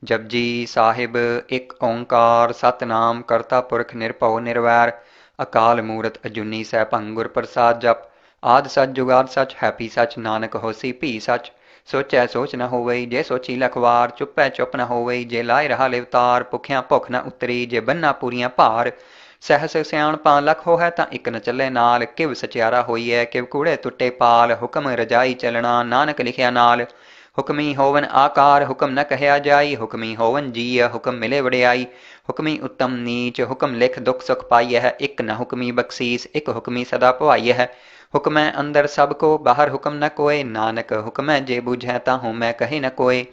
जपजी साहिब एक ओंकार सतनाम करता पुरख निरभਉ निरवैर अकाल मूरत अजूनी सैभं गुर प्रसाद जप आद सच जुगाद सच हैपी सच नानक होसी भी सच सोचै सोच न होवई जे सोची लखवार चुपै चुप न होवई जे लाए रहा लिवतार भुखिया भुख न उतरी जे बन्ना पूरियां भार सहस सियाणपा लख होहै तां इक न चले नाल किव सचियारा होईऐ किव कूड़े तुट्टे पाल हुक्म रजाई चलना नानक लिखिया नाल हुक्मी होवन आकार हुक्म न कहया जाई हुक्मी होवन जीय हुक्म मिले वड़ियाई हुक्मी उत्तम नीच हुक्म लिख दुख सुख पाई है इक न हुक्मी बख्शीस एक हुक्मी सदा पवाई है हुक्मै अंदर सब को बाहर हुक्म न कोय नानक हुक्मै जे बुझै ताहू मैं कहे न कोय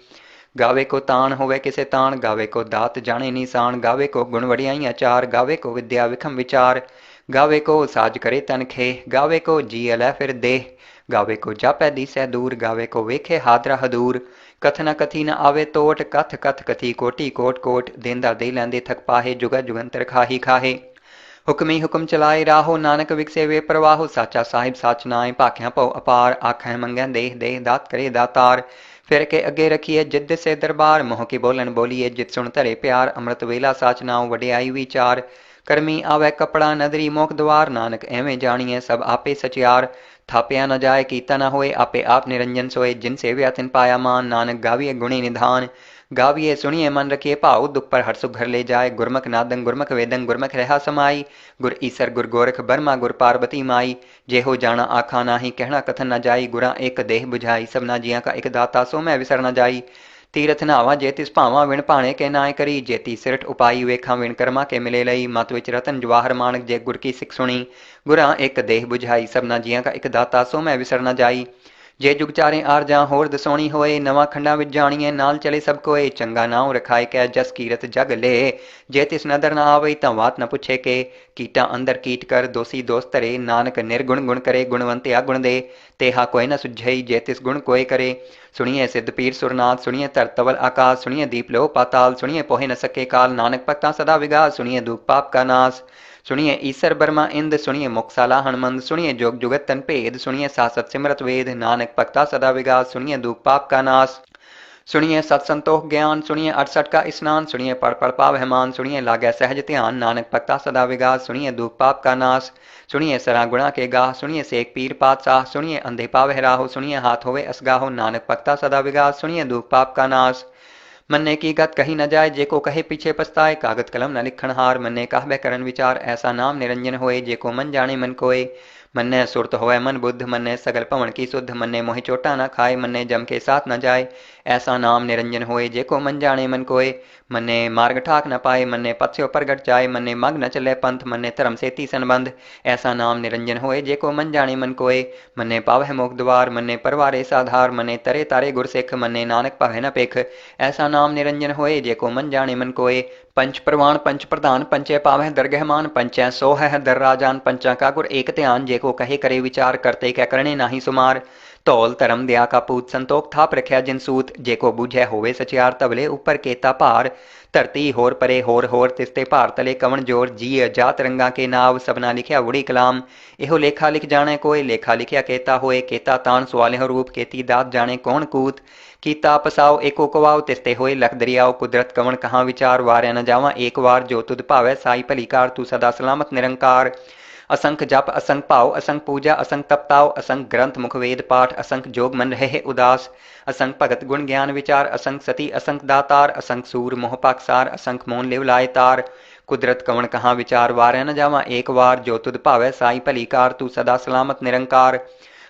गावे को तान होवे किसे तान गावे को दात जाने निशान गावे को गुण वड़ियाई अचार गावे को विद्या विखम विचार गावे को साज करे तन खे गावे को जी अलै फिर देह गावे को जापै दिसै दूर गावे को वेखे हादरा हदूर कथ न कथी न आवे तोट कथ कथ कथी कोटि कोट कोट देंदा दे लैंदे थक पाहे जुगा जुगंतर खाही खाहे हुक्मी हुक्म चलाए राहो नानक विकसे वे प्रवाहो साचा साहिब साच नाए भाख्या पौ अपार आखें मंगै देह देह दात करे दातार फिर के अगे रखिए जिद से दरबार मोह की बोलन बोलिए जित सुन धरे प्यार अमृत वेला साच नाओ वडियाई विचार करमी आवे कपड़ा नदरी मोख द्वार नानक एवें जानिए सब आपे सचियार थापिया न जाए कीता न होए आपे आप निरंजन सोए जिन सेव्या तिन पाया मान नानक गाविए गुणी निधान गाविए सुनिए मन रखिए भाव दुख पर हर सुख घर ले जाए गुरमुख नादंग गुरमुख वेदंग गुरमुख रहा समाई गुर ईसर गुर गोरख बर्मा गुर पार्वती माई जेहो जाना आखा नाही कहना कथन न जाई गुरा एक देह बुझाई सबना जिया का एक दाता सो मैं विसर न जाई तीरथ नावा जेतिस भावा विण भाणे के नाय करी जेती सिरठ उपाई वेखा विण कर्मा के मिले लई मत विच रतन जवाहर मानक जे गुर की सिख सुनी गुरा एक देह बुझाई सबना जिया का एक दाता सो मैं विसर न जाई जे जुग चारे आर जा होर दसोणी होए नवा खंडा विच जाणीए नाल चले सब कोए चंगा नाव रखाए कै जस कीरत जग ले जे तिस नदर न आवई तां वात न पुछे के कीटा अंदर कीट कर दोषी दोष धरे नानक निर्गुण गुण करे गुणवंते अगुण दे तेहा कोई न सुझई जे तिस गुण कोय करे सुनिए सिद्ध पीर सुरनाथ सुनिए धर तवल आकाश सुनिए दीप लो पाताल सुनिए पोहे न सके काल नानक भक्ता सदा विगास सुनिए दुख पाप का नाश सुनिए ईसर बर्मा इंद सुनिए मुक्साला हनुमंद सुनिए जोग जुगत तन भेद सुनिए सासत सिमरत वेद नानक भक्ता सदा विगास सुनिए दुख पाप का नाश सुनिए सत्संतोख ज्ञान सुनिए 68 का स्नान सुनिए पढ़ पढ़ पावहमान सुनिए लागै सहज ध्यान नानक भक्ता सदा विगास सुनिए दुख पाप का नाश सुनिए सरा गुणा के गाह सुनिए सेक पीर पातशाह सुनिए अंधे पावह राहो सुनिए हाथ होवे असगाहो नानक भक्ता सदा विगास सुनिए दुख पाप का नाश मन्ने की गत कही न जाए जेको कहे पीछे पछताए कागत कलम न लिखण हार मन्ने कहबे करन विचार ऐसा नाम निरंजन होए जेको मन जाने मन कोय मन्ने सुरत होए मन बुद्ध मन्ने सगल पवन की शुद्ध मन्ने मोहि चोटा न खाए मन्ने जम के साथ न जाए ऐसा नाम निरंजन होए जेको मन जाने मन कोय मन्ने मार्ग ठाक न पाए मन्ने पथ्यो प्रगट जाए मन्ने मग न चले पंथ मन्ने धर्म सेती संबंध ऐसा नाम निरंजन होए जेको मन जाने मन कोय मन्ने पावह मोख द्वार मन्ने परवारे साधार मन्ने तरे तारे गुर सिख मन्ने नानक पावे न पेख ऐसा नाम निरंजन होए जेको मन जाने मन कोय पंच प्रवाण पंच प्रधान पंचे पावह दरगहमान पंचै सो है दर राजान पंचा का गुर एक ध्यान जेको कहे करे विचार करते कै करने नाही सुमार धौल धर्म दया का पूत संतोख थाप रखिया जिन सूत जेको बूझै होवे सचियार तबले ऊपर केता भार धरती होर परे होर तिस्ते भार तले कवन जोर जीय जात रंगा के नाव सबना लिखिया उड़ी कलाम एहो लेखा लिख जाने कोय लेखा लिखिया केता होए केता तान सवालिह रूप केती दात जाने कौन कूत कीता पसाओ एको कवाओ तिस्ते होए लख दरियाओ कुदरत कवन कहाँ विचार वार्या न जावा एक वार जो तुद भावै साई भलीकार तू सदा सलामत निरंकार असंख जप असंख भाव असंख पूजा असंख तपताव असंख ग्रंथ मुख वेद पाठ असंख जोग मन रहे उदास असंख भगत गुण ज्ञान विचार असंख सती असंख दातार असंख सूर मोह पाकसार असंख मोन लिव लाए तार कुदरत कवन कहाँ विचार वार्या न जावा एक वार जो तुद भावै साई भलीकार तू सदा सलामत निरंकार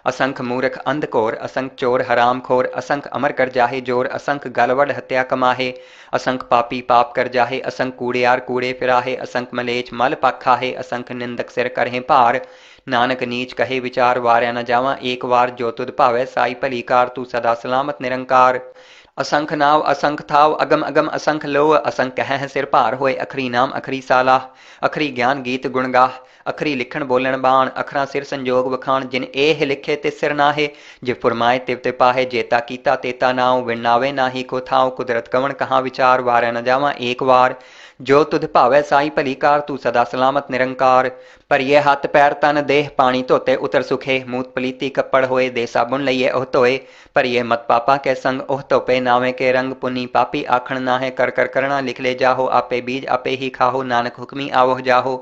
असंख मूर्ख अंधकोर असंख चोर हराम खोर असंख अमर कर जाहे जोर असंख गलवड हत्या कमाहे असंख पापी पाप कर जाहे असंख कूड़ियार कूड़े फिराहे असंख मलेच मल पखाहे असंख निंदक सिर करहे पार नानक नीच कहे विचार वार्या न जावा एक वार जो तुद भावै साई भलीकार तू सदा सलामत निरंकार असंख नाव असंख थाव अगम अगम असंख लोह असंख कह सिर भार होए अखरी नाम अखरी सालाह अखरी ज्ञान गीत गुण गाह अखरी लिखण बोलण बाण, अखरां सिर संजोग वखाण, जिन एह लिखे तिस सिर नाहे, जे फुरमाए तिव ते पाहे, जेता कीता तेता नाव, विणावे नाही को थाव, कुदरत कवण कहाँ विचार, वारै न जावां एक वार, जो तुध भावै साई भली कार, तू सदा सलामत निरंकार। पर ये हथ पैर तन देह पानी धोते उतर सुखे, मूत पलीती कपड़ होए, दे साबुन लइए ओह धोए, पर ये मत पापा के संग ओह धोपे, नावे के रंग पुनी पापी आखण नाहे, कर कर करना लिख ले जाहो, आपे बीज आपे ही खाहो, नानक हुक्मी आवह जाहो।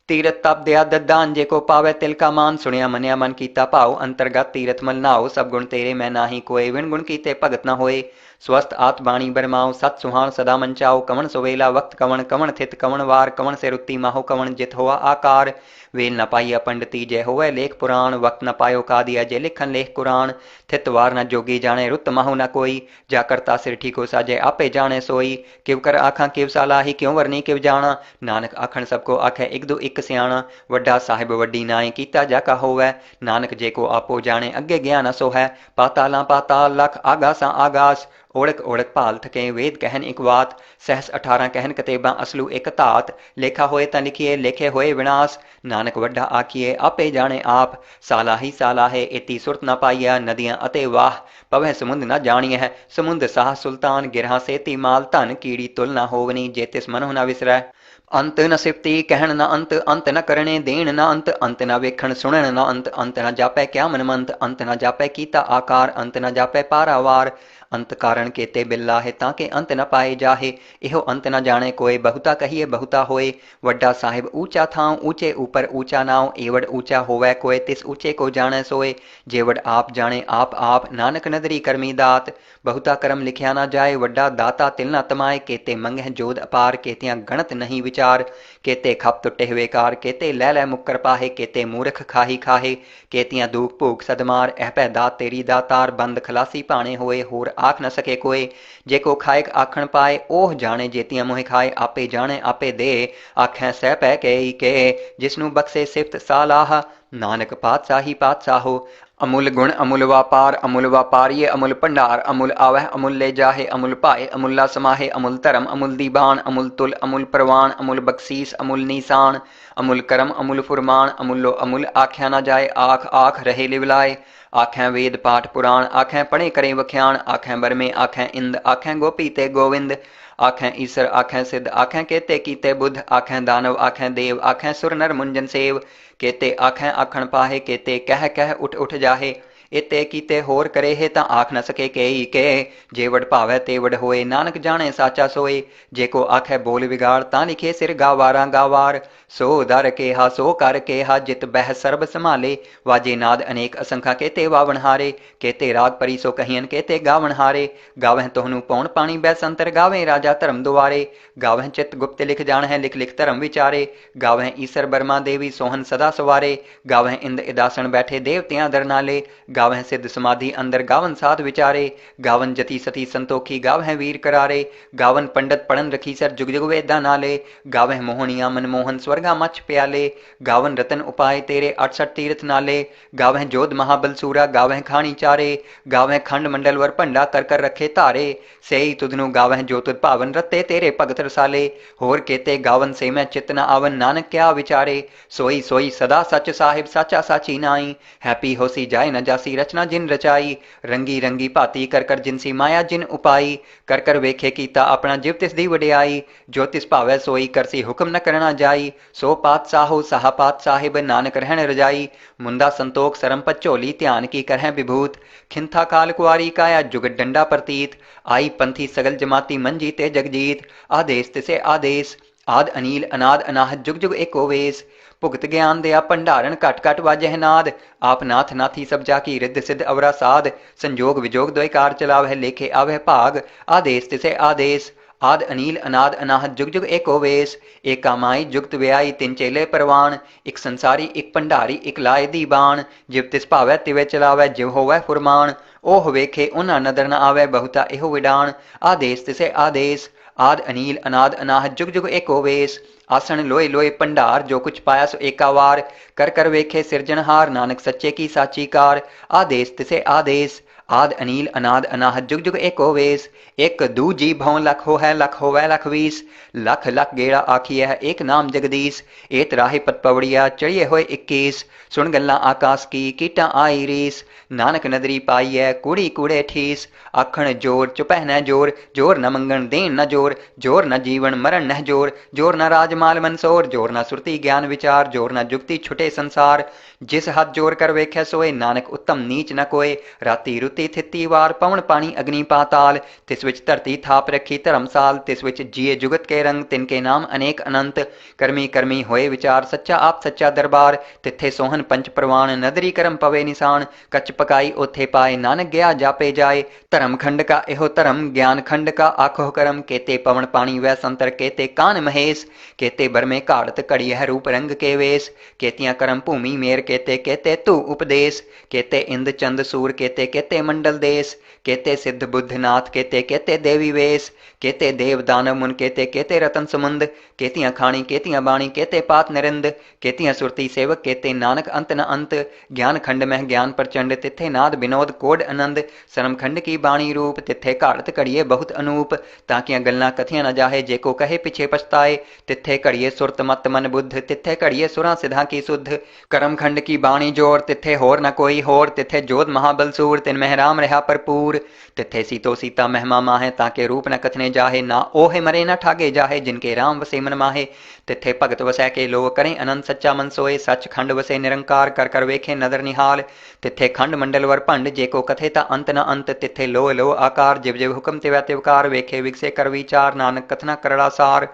तीरथ तप दया ददान, जे को पावे तिल का मान, सुनिया मनिया मन कीता भाव, अंतर्गत तीरथ मल नाओ, सब गुण तेरे मैं नाही कोय, विण गुण कीते भगत न होए। स्वस्थ आत बाणी बरमाओ, सत सुहान सदा मंचाओ, कवण सुवेला वक्त कवण, कवण थित कवण वार, कवण से रुत्ती माहो, कवण जित होआ आकार। वेल न पाइया पंडिती जय होवे लेख पुराण, वक्त न पायो कादिया जय लिखन लेख कुरान। थित वार न जोगी जाने, रुत माहो न कोई, जा करता सिर ठीको साजे आपे जाने सोई। किव कर आखां किव सालाही, क्यों वरनी किव जाना, नानक आखण सबको आखे इक दो इक सियाणा। वड्डा साहिब वड्डी नाई कीता जाका होवै, नानक जे को आपो जाने अग्गे गया न सो है। पातालां पाताल लख आगासां आगास, ओढ़क ओढ़क भाल थके वेद कहन इक वात। सहस 18 कहन कतेबां असलू एक धात, लेखा होए तां लिखिए लेखे होए विनाश। नानक वड्डा आखिए आपे जाने आप, सालाही सालाहे इति सुरत न पाइया। नदियां अते वाह पवै समुंद न जानिए, समुंद साह सुल्तान गिरहा सेती माल। धन कीड़ी तुल न होवनी, जे तिस मनो न विसरै। अंत न सिफती कहण न अंत, अंत न करणे देण न अंत, अंत न वेखण सुणन न अंत, अंत न जापै क्या मनमंत, अंत न जापै कीता आकार, अंत न जापै पारावार। अंत कारण केते बिल्लाहे, ताके अंत न पाए जाहे, इहो अंत न जाने कोय। बहुता कहिए बहुता होए, वड्डा साहिब ऊंचा थां, ऊंचे ऊपर ऊंचा नाव। एवड ऊंचा होवै कोय, तिस ऊंचे को जाने सोए, जेवड आप जाने आप आप। नानक नदरी करमी दात, बहुता करम लिखिया न जाए, वड्डा दाता तिल न तमाए। केते मंगह जोध अपार, केतियां गणत नहीं विचार। केते खप टुटे हुए कार, केते लै लै मुक्कर पाहे, केते मूर्ख खाही खाहे। केतियां दूख भूख सदमार, एह पै दात तेरी दातार। बंद खलासी पाने होए, होर आख न सके कोय। जे को खाएक आखण पाए, ओह जाने जेतियां मोह खाए। आपे जाने आपे दे, आखें सह पै के, जिसनू बख्शे सिफत सालाह। नानक पातशाही पातशाहो, अमुल गुण अमुल व्यापार ये अमुल भंडार। अमुल आवह अमुल ले जाहे, अमुल पाए अमुल्ला समाहे। अमुल धर्म अमुल दीबान, अमुल तुल अमुल परवान। अमुल बख्शीस अमुल नीसान, अमुल करम अमुल फुरमान। अमुलो अमुल आख्या न जाए, आख आख रहे लिवलाए। आखें वेद पाठ पुराण, आखें पढ़े करे वख्याण। आखें बरमे आखें इंद, आखें गोपी ते गोविंद। आखें ईसर आखें सिद्ध, आखें केते कीते बुद्ध। आखें दानव आखें देव, आखें सुर नर मुंजन सेव। केते आखें आखण पाहे, केते कह कह उठ उठ जाहे। इते कीते होर करे है, तां आख न सके के। जेवड भावै तेवड होए, नानक जाने साचा सोए। जेको आखे बोल विगाड़, तां लिखे सिर गावारा गावार। सो दर केहा सो कर केहा, जित बह सर्ब संभाले। वाजे नाद अनेक असंखा, केते वावण हारे। केते राग परी सो कहियन, केते गावण हारे। गावह तोहनु पौण पाणी बैसंतर, गावें राजा धर्म दुआरे। गावह चित गुप्त लिख जान है, लिख लिख धर्म विचारे। गावह ईसर बर्मा देवी सोहन सदा सवारे। गावह इंद इदासन बैठे, देवतियां दर नाले। गावह सिद्ध समाधि अंदर, गावन साध विचारे। गावन जति सती संतोखी, गावह वीर करारे। गावन पंडित पढ़न रखी सर, जुग जुग वेदा नाले। गावह मोहनिया मनमोहन, स्वर्गा मच प्याले। गावन रतन उपाय तेरे, 68 तीर्थ नाले। गावह जोध महाबल सूरा, गावह खानी चारे। गावह खंड मंडल वर भंडा, कर कर रखे धारे। सेई तुधनु गावह जो तुध भावन, रते तेरे भगत रसाले। होर केते गावन से मैं चित न आवन, नानक क्या विचारे। सोई सोई सदा सच साहिब, साचा साची नाई। हैप्पी होसी जाए न जासी, रचना जिन रचाई। रंगी रंगी भाती कर कर, जिनसी माया जिन उपाई। कर कर वेखे कीता अपना, जिव तिस दी वडियाई। जो तिस भावै सोई, करसी हुक्म न करना जाई। सो पातशाहो साह पात साहिब, नानक रहन रजाई। मुंदा संतोख सरम पचोली, ध्यान की करह विभूत। खिंथा काल कुआरी काया, जुगत डंडा प्रतीत। आई पंथी सगल जमाती, मन जीते जगजीत। आदेश तिसे आदेश, आद अनील अनाद अनाहत, जुग जुग एको वेश। भुगत ज्ञान दया भंडारण, घट घट वाजह नाद। आप नाथ नाथी सब जाकी, रिद्ध सिद्ध अवरा साध। संजोग विजोग द्वैकार चलावह, लेखे आवह भाग। आदेश तिसे आदेश, आद अनील अनाद अनाहत, जुग जुग एको वेश। एका माई जुगत व्याई, तिन चेले परवान। एक संसारी एक भंडारी, एक लाए दीबान। जिव तिस भावै तिवे चलावै, जिव होवै फुरमान। ओह वेखे उन्हा नदर न आवे, बहुता एहो विडान। आदेश तिसे आदेश, आद अनील अनाद अनाहत, जुग जुग एको वेश। आसन लोए लोए भंडार, जो कुछ पाया सो एकावार। कर कर वेखे सिरजनहार, नानक सच्चे की साची कार। आदेश तिसे आदेश, आद अनील अनाद अनाहत जुग जुग एको वेस। एक दू जी भौं लख हो है लख होवै लख वीस। लख लख गेड़ा आखिए है एक नाम जगदीश। एत राहे पत पवड़िया चढ़िए होए 21। सुन गल्ला आकाश की कीटा आई रीस। नानक नदरी पाई है कूड़ी कूड़े ठीस। आखण जोर चुपह न जोर जोर न मंगण देन न जोर जोर न जीवन मरण न जोर जोर न राजमाल मनसोर जोर न सुरती ज्ञान विचार जोर न जुगती छुटे संसार। जिस हाथ जोर कर वेख्या सोए नानक उत्तम नीच न कोय। राती रुती थिती वार पवन पानी अग्नि पाताल। तिस विच धरती थाप रखी धर्मसाल। तिस विच जिए जुगत के रंग तिनके नाम अनेक अनंत। करमी करमी होए विचार सच्चा आप सच्चा दरबार। तिथे सोहन पंच प्रवाण नदरी करम पवे निशान। कच पकाई ओथे पाए नानक गया जापे जाए। धर्म खंड का एहो धर्म ज्ञान खंड का आखो करम। केते पवन पानी वै संतर केते कान महेश। केते बर में काड़त कड़ी है रूप रंग के वेश। केतियां करम भूमि मेर केते केते तू उपदेश। केते इंद चंद सूर केते केते मंडल देश। केते सिद्ध बुद्ध नाथ केते केते देवी वेश। केते देव दानव मुन केते केते रतन समुंद। केतियां खाणी केतियां बाणी केते पात निरिंद। केतियां सुरती सेवक केते नानक अंत न अंत। ज्ञान खंड में ज्ञान प्रचंड तिथे नाद विनोद कोड आनंद। सरम खंड की बाणी रूप तिथे काड़त कड़िए बहुत अनूप। ताकियां गल्ला कथियां न जाहे जेको कहे पिछे पछताए। तिथे कड़िए सुरत मत मन बुद्ध तिथे कड़िए सुरा सिधा की शुद्ध। करम खंड की बाणी जोर तिथे होर न कोई होर। तिथे जोध महाबल सूर तिन मह राम रहा भरपूर। तिथे सीतो सीता महिमा माहे ताके रूप न कथने जाहे। ना ओहे मरे न ठागे जाहे जिनके राम वसे मन माहे। तिथे भगत वसै के लो करें अनंत सच्चा मन सोए। सच खंड वसे निरंकार कर कर वेखे नदर निहाल। तिथे खंड मंडल वर भंड जेको कथे ता अंत न अंत। तिथे लो लो आकार जिव जिव हुक्म तिवै तिवकार। वेखे विगसे कर विचार नानक कथना करड़ा सार।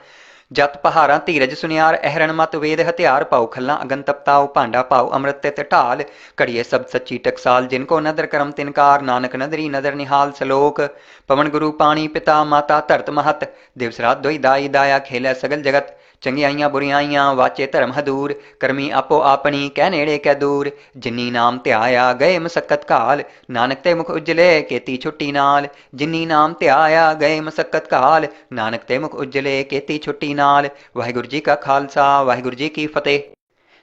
जत पहारा धीरज सुनियार अहरण मत वेद हथियार। पाऊ खल्ला अगन तपताओ भांडा पाऊ अमृत तित ढाल। कड़िए सब सच्ची टकसाल जिनको नदर करम तिनकार। नानक नदरी नदर निहाल सलोक। पवन गुरु पानी पिता माता धरत महत। दिवस रात दोई दाई दाया खेलै सगल जगत। चंगियाइयां बुरियाइयां वाचे धर्म हदूर। करमी आपो आपनी कह नेड़े कै दूर। जिन्नी नाम ध्याया गए मसक्कत घाल। नानक ते मुख उजले केती छुट्टी नाल। जिन्नी नाम ध्याया गए मसक्कत घाल। नानक ते मुख उजले केती छुट्टी नाल। वाहिगुरू जी का खालसा वाहिगुरू जी की फतेह।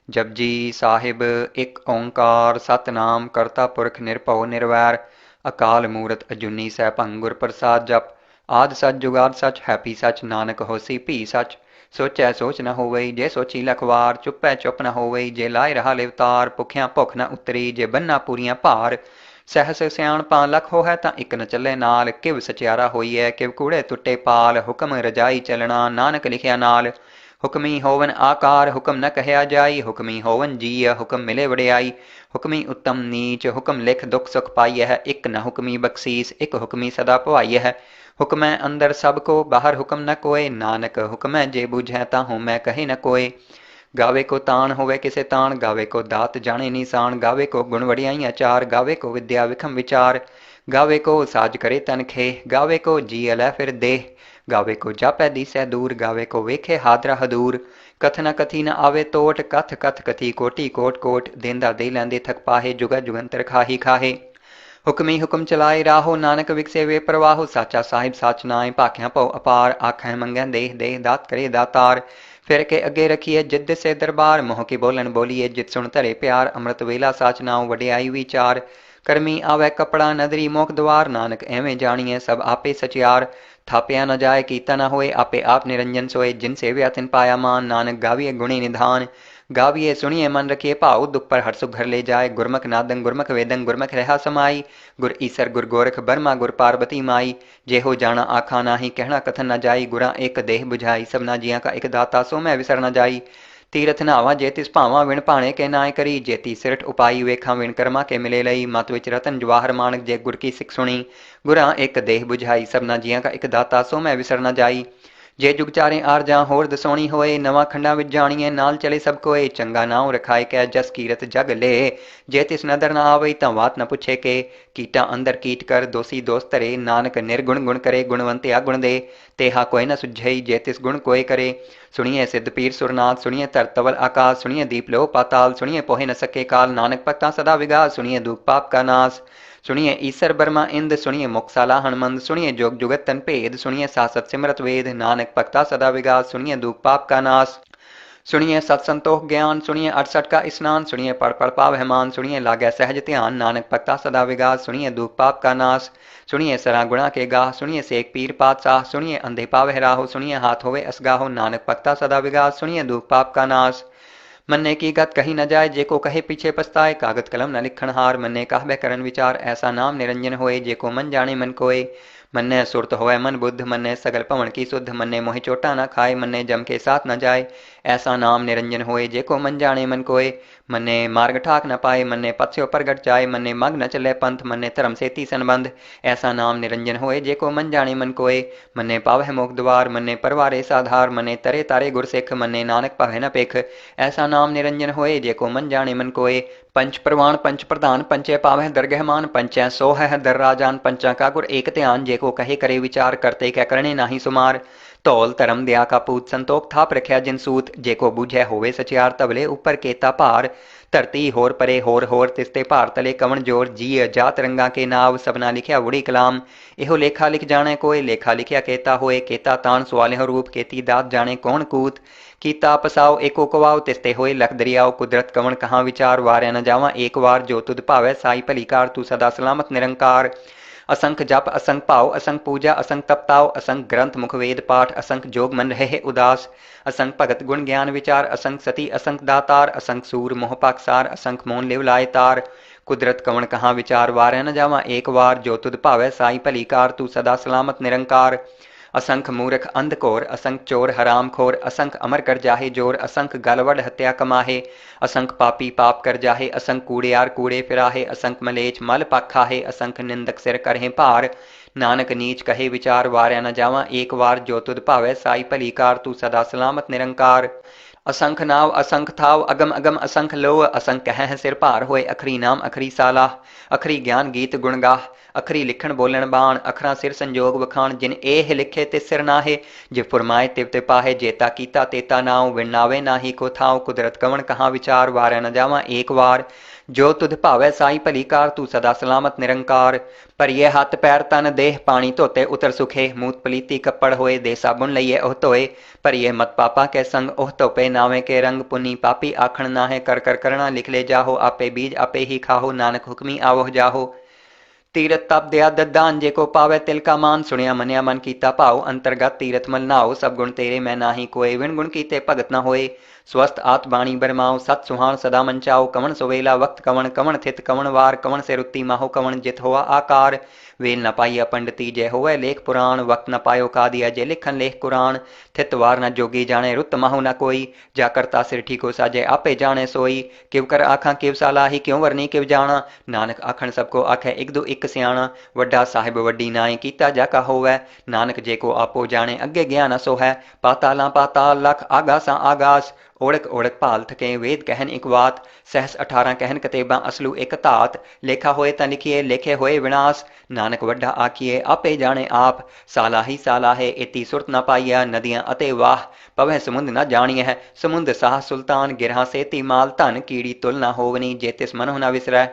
जपजी साहिब एक ओंकार सतनाम करता पुरख निरभਉ निरवैर। अकाल मूरत अजूनी सैभं गुर प्रसाद जप। आद सच जुगाद सच हैपी सच नानक होसी भी सच। सोचै सोच न होवई जे सोची लखवार। चुपै चुप न होवई जे लाए रहा लिवतार। भुखिया भुख न उतरी जे बन्ना पूरियां भार। सहस सियाणपा लख होहै तां इक न चले नाल। किव सचियारा होईऐ किव कूड़े तुट्टे पाल। हुक्म रजाई चलना नानक लिखिया नाल। हुक्मी होवन आकार हुक्म न कहया जाई। हुक्मी होवन जीय हुक्म मिले वड़ियाई। हुक्मी उत्तम नीच हुक्म लिख दुख सुख पाई है। इक न हुक्मी बख्शीस इक हुक्मी सदा भवाई है। हुक्मै अंदर सब को बाहर हुक्म न कोय। नानक हुक्मै जे बुझै ताहू मैं कहे न कोय। गावे को तान होवे किसे तान गावे को दात जाने निशान। गावे को गुण वड़ियाइयां चार गावे को विद्या विखम विचार। गावे को साज करे तन खेह गावे को जी अलै फिर देह। गावे को जापै दिसै दूर गावे को वेखे हादरा हदूर। कथ न कथी न आवे तोट कथ कथ कथी कोटि कोट कोट। देंदा दे लैंदे थक पाहे जुगा जुगंतर खाही खाहे। हुक्मी हुक्म चलाए राहो नानक विकसे वे प्रवाहो। साचा साहिब साच नाए भाख्या भौ अपार। आखै मंगै देह देह दात करे दातार। फिर के अगे रखिए जिद से दरबार। मोह की बोलन बोलिए जित सुन धरे प्यार। अमृत वेला साच नाओ वडियाई विचार। करमी आवे कपड़ा नदरी मोख द्वार। नानक एवें जानिए सब आपे सचियार। थापिया न जाए कीता न होए आपे आप निरंजन सोए। जिन सेव्या तिन पाया मान नानक गाविए गुणी निधान। गाविए सुनिए मन रखिए भाव दुख पर हर सुख घर ले जाए। गुरमुख नादं गुरमुख वेदं गुरमुख रहा समाई। गुर ईसर गुर गोरख बर्मा गुर पार्वती माई। जेहो जाना आखा नाही कहना कथन न जाई। गुरा एक देह बुझाई सबना जिया का एक दाता सो मैं विसर न जाई। तीरथ नावा जे तिस भावा विण भाणे के नाय करी। जेती सिरठ उपाई वेखा विण कर्मा के मिले लई। मत विच रतन जवाहर माणक जे गुर की सिख सुणी। गुरा एक देह बुझाई सबना जिया का एक दाता सो मैं विसर न जाई। जे जुग चारे आर जा होर दसोणी होए। नवा खंडा विच जाणीए नाल चले सब कोए। चंगा नाव रखाए कै जस कीरत जग ले। जे तिस नदर न आवई तां वात न पुछे के। कीटा अंदर कीट कर दोषी दोष धरे। नानक निर्गुण गुण करे गुणवंत गुण दे। तेहा कोई न सुझई जे तिस गुण कोय करे। सुनिए सिद्ध पीर सुरनाथ सुनिए धर तवल आकाश। सुनिए दीप लो पाताल सुनिए पोहे न सके काल। नानक भक्ता सदा विगास सुनिए दुख पाप का नाश। सुनिए ईसर बर्मा इंद सुनिए मुक्साला हनुमंद। सुनिए जोग जुगत तन भेद सुनिए सासत सिमरत वेद। नानक भक्ता सदा विगास सुनिए दुख पाप का नाश। सुनिए सत संतोख ज्ञान, सुनिए 68 का स्नान, सुनिए पढ़ पढ़ पावह मान, सुनिए लागै सहज ध्यान, नानक भक्ता सदा विगास, सुनिए दुख पाप का नाश, सुनिए सरा गुणा के गाह, सुनिए सेक पीर पातशाह, सुनिए अंधे पावह राहो, सुनिए हाथ होवे असगाहो, नानक भक्ता सदा विगास, सुनिए दुख पाप का नाश। मन्ने की गत कही न जाए, जेको कहे पीछे पछताए, कागत कलम न लिखण हार, मन्ने कहबे करन विचार, ऐसा नाम निरंजन होए, जेको मन जाने मन कोय। मन्ने सुरत होए मन बुद्ध, मन्ने सगल पवन की शुद्ध, मन्ने मोहि चोटा न खाए, मन्ने जम के साथ न जाए, ऐसा नाम निरंजन होए, जेको मन जाने मन कोय। मन्ने मार्ग ठाक न पाए, मन्ने पथस्यो प्रगट जाए, मन्ने मग न चले पंथ, मन्ने धर्म सेती संबंध, ऐसा नाम निरंजन होए, जेको मन जाने मन कोय। मन्ने पावह मोक्ष द्वार, मन्ने परवारे साधार, मन्ने तरे तारे गुरसिख, मन्ने नानक पावह न पेख, ऐसा नाम निरंजन होए, जेको मन जाने मन कोय। पंच प्रवाण पंच प्रधान, पंचे पावह दरगह मान, पंचै सो है दर राजान, पंचा का गुर एक ध्यान, जेको कहे करे विचार, करते कै करने नाही सुमार। धौल धर्म दया का पूत, संतोख थाप रख्या जिन सूत, जेको बूझै होवे सचियार, तबले ऊपर केता भार। धरती होर परे होर तिसते भार तले कवण जोर, जी जात रंगा के नाव, सबना लिखिया वुड़ी कलाम। एहो लेखा लिख जाने कोय, लेखा लिखिया केता होए, केता तान सवालिह रूप, केती दात जाने कौन कूत। कीता पसाओ एको कवाओ, तिसते होए लख दरियाओ, कुदरत कवण कहाँ विचार, वार्या न जावा एक वार, जो तुद भावै साई भलीकार, तू सदा सलामत निरंकार। असंख जप असंख पाओ, असंख पूजा असंख तपताओ, असंख ग्रंथ मुख वेद पाठ, असंख जोग मन रहे उदास, असंख भगत गुण ज्ञान विचार, असंख सती असंख दातार, असंख सूर मोह पाकसार, असंख मोन लिव लाए तार। कुदरत कवण कहाँ विचार, वार्या न जावा एक वार, जो तुद भावै साई भलीकार, तू सदा सलामत निरंकार। असंख मूर्ख अंध घोर, असंख चोर हराम खोर, असंख अमर कर जाहे जोर, असंख गलवड हत्या कमाहे, असंख पापी पाप कर जाहे, असंख कूड़ियार कूड़े फिराहे, असंख मलेच मल पाखाहे, असंख निंदक सिर करहे भार। नानक नीच कहे विचार, वार्या न जावा एक वार, जो तुद भावै साई भलीकार, तू सदा सलामत निरंकार। असंख नाव असंख थाव, अगम अगम असंख लोह, असंख कह सिर भार होए, अखरी नाम अखरी सालाह, अखरी ज्ञान गीत गुण गाह, अखरी लिखण बोलण बाण, अखरा सिर संजोग वखाण, जिन एह लिखे तिस सिर नाहे, जे फुरमाए तिव ते पाहे, जेता कीता तेता नाव, विनावे नाही को थाव, कुदरत कवण कहाँ विचार, वार्या न जावा एक वार, जो तुध भावै साई भलीकार, तू सदा सलामत निरंकार। पर ये हाथ पैर तन देह, पानी धोते उतर सुखे, मूत पलीती कपड़ होए, दे साबुन लइए ओह धोए, पर ये मत पापा के संग ओह धोपे, नावे के रंग पुनी पापी आखण नाहे, कर कर करना लिख ले जाहो, आपे बीज आपे ही खाहो, नानक हुक्मी आवह जाहो। तीरथ तप दया दद्दान, जेको पावै तिल का मान, सुनिया मनिया मन कीता भाव, अंतर्गत तीरथ मल नाओ, सब गुण तेरे मैं नाही कोय, विण गुण कीते भगत न होए। स्वस्थ आत बाणी बरमाओ, सत सुहान सदा मंचाओ, कवण सुवेला वक्त कवण, कवण थित कवण वार, कवण से रुत्ती माहो, कवण जित होआ आकार। वेल न पाइया पंडिती, जय होवे लेख पुराण, वक्त न पायो का दिया, जय लिखन लेख कुरान। थित वार न जोगी जाने, रुत माहो न कोई, जा करता सिर ठीको साजे, आपे जाने सोई। किव कर आखा किव सालाही, क्यों वरनी किव जाना, नानक आखण सबको आखे, इक दो इक सियाणा। वड्डा साहिब वड्डी नाई, कीता जाका होवै, नानक जेको आपो जाने, अगे गया न सो है। पाताला पाताल लख, आगासा आगास, ओढ़क ओढ़क भाल थके, वेद कहन इक वात, सहस 18 कहन कतेबा, असलू एक धात। लेखा होए ता लिखिए, लेखे होए विनाश, नानक वड्डा आखिए, आपे जाने आप। सालाही सालाहे, इति सुरत न पाइया, नदियां अते वाह, पवह समुंद न जानिए है। समुंद साह सुल्तान, गिरहा सेती माल धन, कीड़ी तुल न होवनी, जेतिस मनो न विसरै।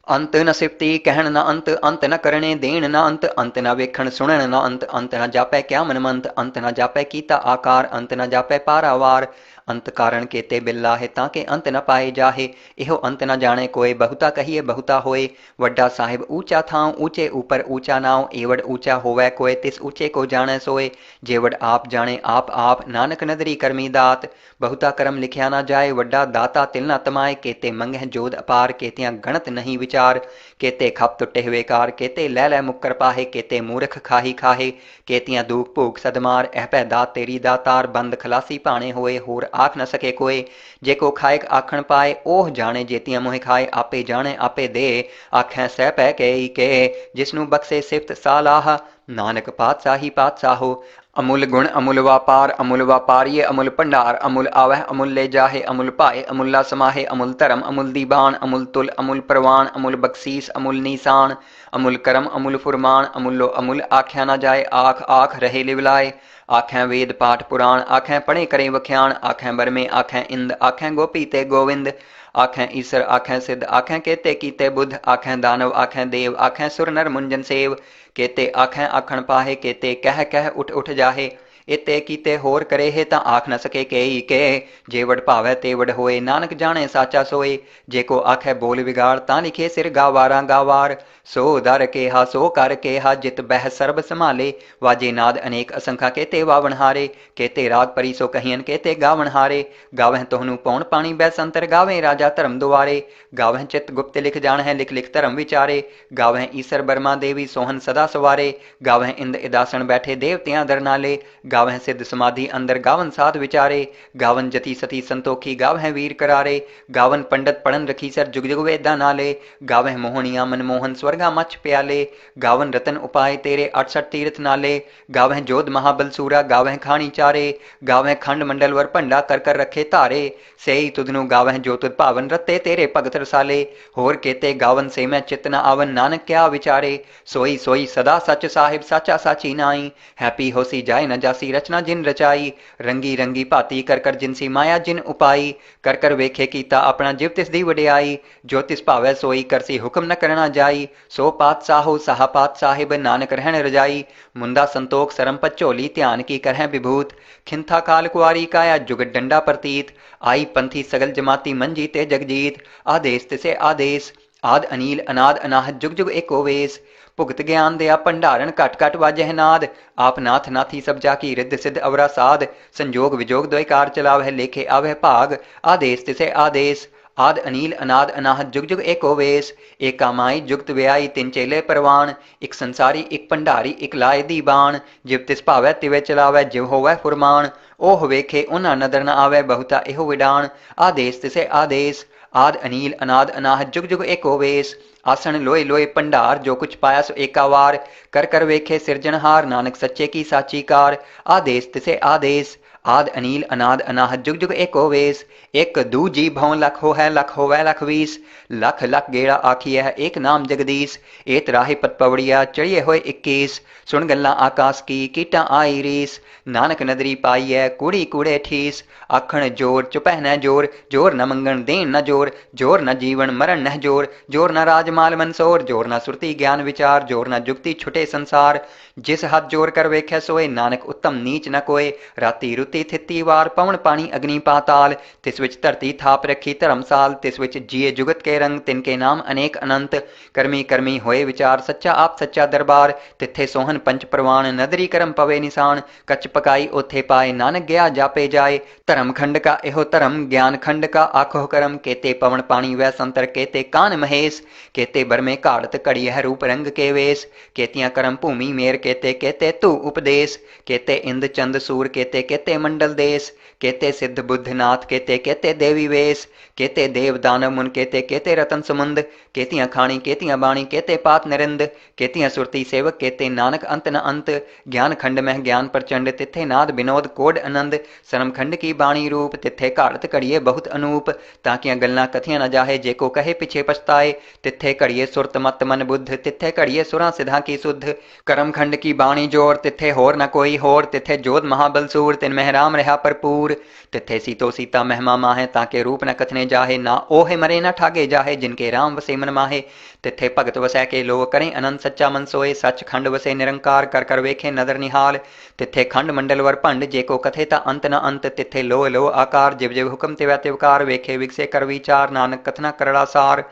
अंत न सिफती कहण न अंत, अंत न करणे देण न अंत, अंत न वेखण सुणन न अंत, अंत न जापै क्या मन मंत, अंत न जापै कीता आकार, अंत न जापै पारावार। अंत कारण केते बिल्ला है, ताके अंत न पाए जाहे, एहो अंत न जाने कोय, बहुता कहिए बहुता होए। वड्डा साहिब ऊंचा थाव, ऊंचे ऊपर ऊंचा नाव, एवड ऊंचा होवै कोय, तिस ऊंचे को जाने सोए। जेवड आप जाने आप, नानक नदरी करमी दात। बहुता कर्म लिखिया न जाए, वड्डा दाता तिल न तमाए, केते मंगह जोध अपार, केतियां गणत नहीं विचार। केते खप तुटे हुए कार, केते लै मुक्कर पाहे, केते मूर्ख खाही खाहे, केतियां दूख भूख सदमार। एह पै दात तेरी दातार, बंद खलासी पाणे होए, होर आख न सके कोय। जेको खाएक आखण पाए, ओह जाने जेतियां मोह खाए, आपे जाने आपे दे, आखें सह पै के, जिसनु बख्शे सिफत सालाह। नानक पातशाही पातशाहो, अमूल गुण अमूल व्यापारिये अमूल भंडार, अमूल आवह अमूल ले जाहे, अमूल पाए अमूला समाहे, अमूल धर्म अमूल दीबान, अमूल तुल अमूल परवान, अमूल बख्शीस अमूल निशान, अमूल करम अमूल फुरमान, अमूलो अमूल आख्या न जाए, आख आख रहे लिवलाए। आखें वेद पाठ पुराण, आखें पढ़े करें वख्याण, आखें बरमे आखें इंद, आखें गोपी ते गोविंद। आखें ईसर आखें सिद्ध, आखें केते कीते बुद्ध, आखें दानव आखें देव, आखें सुर नर मुंजन सेव। केते आखें आखण पाहे, केते कह कह उठ उठ जाहे। इते कीते होर करे है तां आख न सके केई के। जे वड भावै ते वड होए, नानक जाने साचा सोए। जे को आखै बोल बिगाड़, तां लिखे सिर गावारा गावार। सो दर केहा सो कर केहा, जित बह सर्ब संभाले। वाजे नाद अनेक असंखा, केते वावण हारे। केते राग परी सो कहियन, केते गावण हारे। गावह तोहनु पौण पाणी बैसंतर, गावें राजा धर्म दुआरे। गावह चित गुप्त लिख जान है, लिख लिख धर्म विचारे। गावह ईसर बर्मा देवी सोहन सदा सवारे। गावह इंद इदासन बैठे देवतियां दर नाले। गावह सिद्ध समाधि अंदर, गावन साध विचारे। गावन जति सती संतोखी, गावह वीर करारे। गावन पंडित पढ़न रखी सर, जुग जुग वेदा नाले। गावह मोहनिया मनमोहन, स्वर्गा मछ प्याले। गावन रतन उपाय तेरे, 68 तीर्थ नाले। गावह जोध महाबल सूरा, गावह खाणी चारे। गावह खंड मंडल वर भंडा, कर कर रखे धारे। सेई तुधनु गावह जो तुध भावन, रते तेरे भगत रसाले। होर केते गावन से मैं चित न आवन, नानक क्या विचारे। सोई सोई सदा सच साहिब, साचा साची नाई। हैप्पी होसी जाए न जासी, रचना जिन रचाई। रंगी रंगी भाती कर कर, जिनसी माया जिन उपाई। कर कर वेखे कीता अपना, जिव तिस दी वडियाई। जो तिस भावै सोई, करसी हुक्म न करना जाई। सो पात साहो सहा पात साहिब, नानक रहन रजाई। मुंदा संतोख सरम पचोली, ध्यान की करह विभूत। खिंथा काल कुआरी काया, जुगत डंडा प्रतीत। आई पंथी सगल जमाती, मंजी ते जगजीत। आदेश तिसे आदेश, आद अनील अनाद अनाहत, जुग जुग एको वेश। भुगत ज्ञान दया भंडारण, घट घट वाजह नाद। आप नाथ नाथी सब जाकी, रिद्ध सिद्ध अवरा साध। संजोग विजोग द्वय कार चलावह, लेखे आवह भाग। आदेश तिसे आदेश, आद अनील अनाद अनाहत, जुग जुग एको वेश। एका माई जुगत व्याई, तिन चेले परवान। एक संसारी एक भंडारी, एक लाए दीबान। जिव तिस भावै तिवे चलावै, जिव होवै फुरमान। ओह वेखे उन्हा नदर न आवै, बहुता एहो विडान। आदेश तिसे आदेश, आद अनील अनाद अनाहत, जुग जुग एको वेश। आसन लोए लोए भंडार, जो कुछ पाया सो एका वार। कर कर वेखे सिरजनहार, नानक सच्चे की साची कार। आदेश तिसे आदेश, आद अनील अनाद अनाहत, जुग जुग एको वेश। एक दूजी भौं लख हो है, लख होवै लख वीस। लख लख गेड़ा आखिए है, एक नाम जगदीश। एत राही पत पवड़िया, चढ़िए होए 21। सुन गल्ला आकाश की, कीटा आई रीस। नानक नदरी पाई है, कूड़ी कूड़े ठीस। आखण जोर चुपह न जोर, जोर न मंगण देन न जोर। जोर न जीवन मरण न जोर, जोर न राजमाल मनसोर। जोर न सुरती ज्ञान विचार, जोर न जुगती छुटे संसार। जिस हाथ जोर कर वेख्या सोए, नानक उत्तम नीच न कोय। राती रुती थिती वार, पवन पानी अग्नि पाताल। तिस विच धरती थाप रखी धर्मसाल। तिस विच जिए जुगत के रंग, तिनके नाम अनेक अनंत। करमी करमी होए विचार, सच्चा आप सच्चा दरबार। तिथे सोहन पंच प्रवान, नदरी करम पवे निशान। कच पकाई ओथे पाए, नानक गया जापे जाए। धर्म खंड का एहो धर्म, ज्ञान खंड का आखो करम। केते पवन पानी वै संतर, केते कान महेश। केते बर में घाड़त घड़ी है, रूप रंग के वेश। केतियां करम भूमि मेर, केते केते तू उपदेश। केते इंद चंद सूर, केते केते मंडल देश। केते सिद्ध बुद्ध नाथ, केते केते देवी वेश। केते देव दानव मुन, केते केते रतन समुंद। केतियां खाणी केतियां बाणी, केते पात निरिंद। केतियां सुरती सेवक, केते नानक अंत न अंत। ज्ञान खंड मह ज्ञान प्रचंड, तिथे नाद विनोद कोड आनंद। सरम खंड की बाणी रूप, तिथे घाड़त घड़िए बहुत अनूप। ताकियां गल्लां कथियां न जाहे, जेको कहे पिछे पछताए। तिथे घड़िए सुरत मत मन बुद्ध, तिथे घड़िए सुरा सिधा की सुध। करम खंड की बाणी जोर, तिथे होर न कोई होर। तिथे जोध महाबल सूर, तिन मह राम रहा भरपूर। तिथे सीतो सीता महिमा माहे, ताके रूप न कथने जाहे। ना ओहे मरे न ठागे जाहे, जिनके राम वसे मन माहे। तिथे भगत वसै के लो, करें अनंत सच्चा मन सोए। सच खंड वसे निरंकार, कर कर वेखे नदर निहाल। तिथे खंड मंडल वर भंड, जेको कथे ता अंत न अंत। तिथे लो लो आकार, जिव जिव हुक्म तिवै तिवकार। वेखे विगसे कर विचार, नानक कथना करड़ा सार।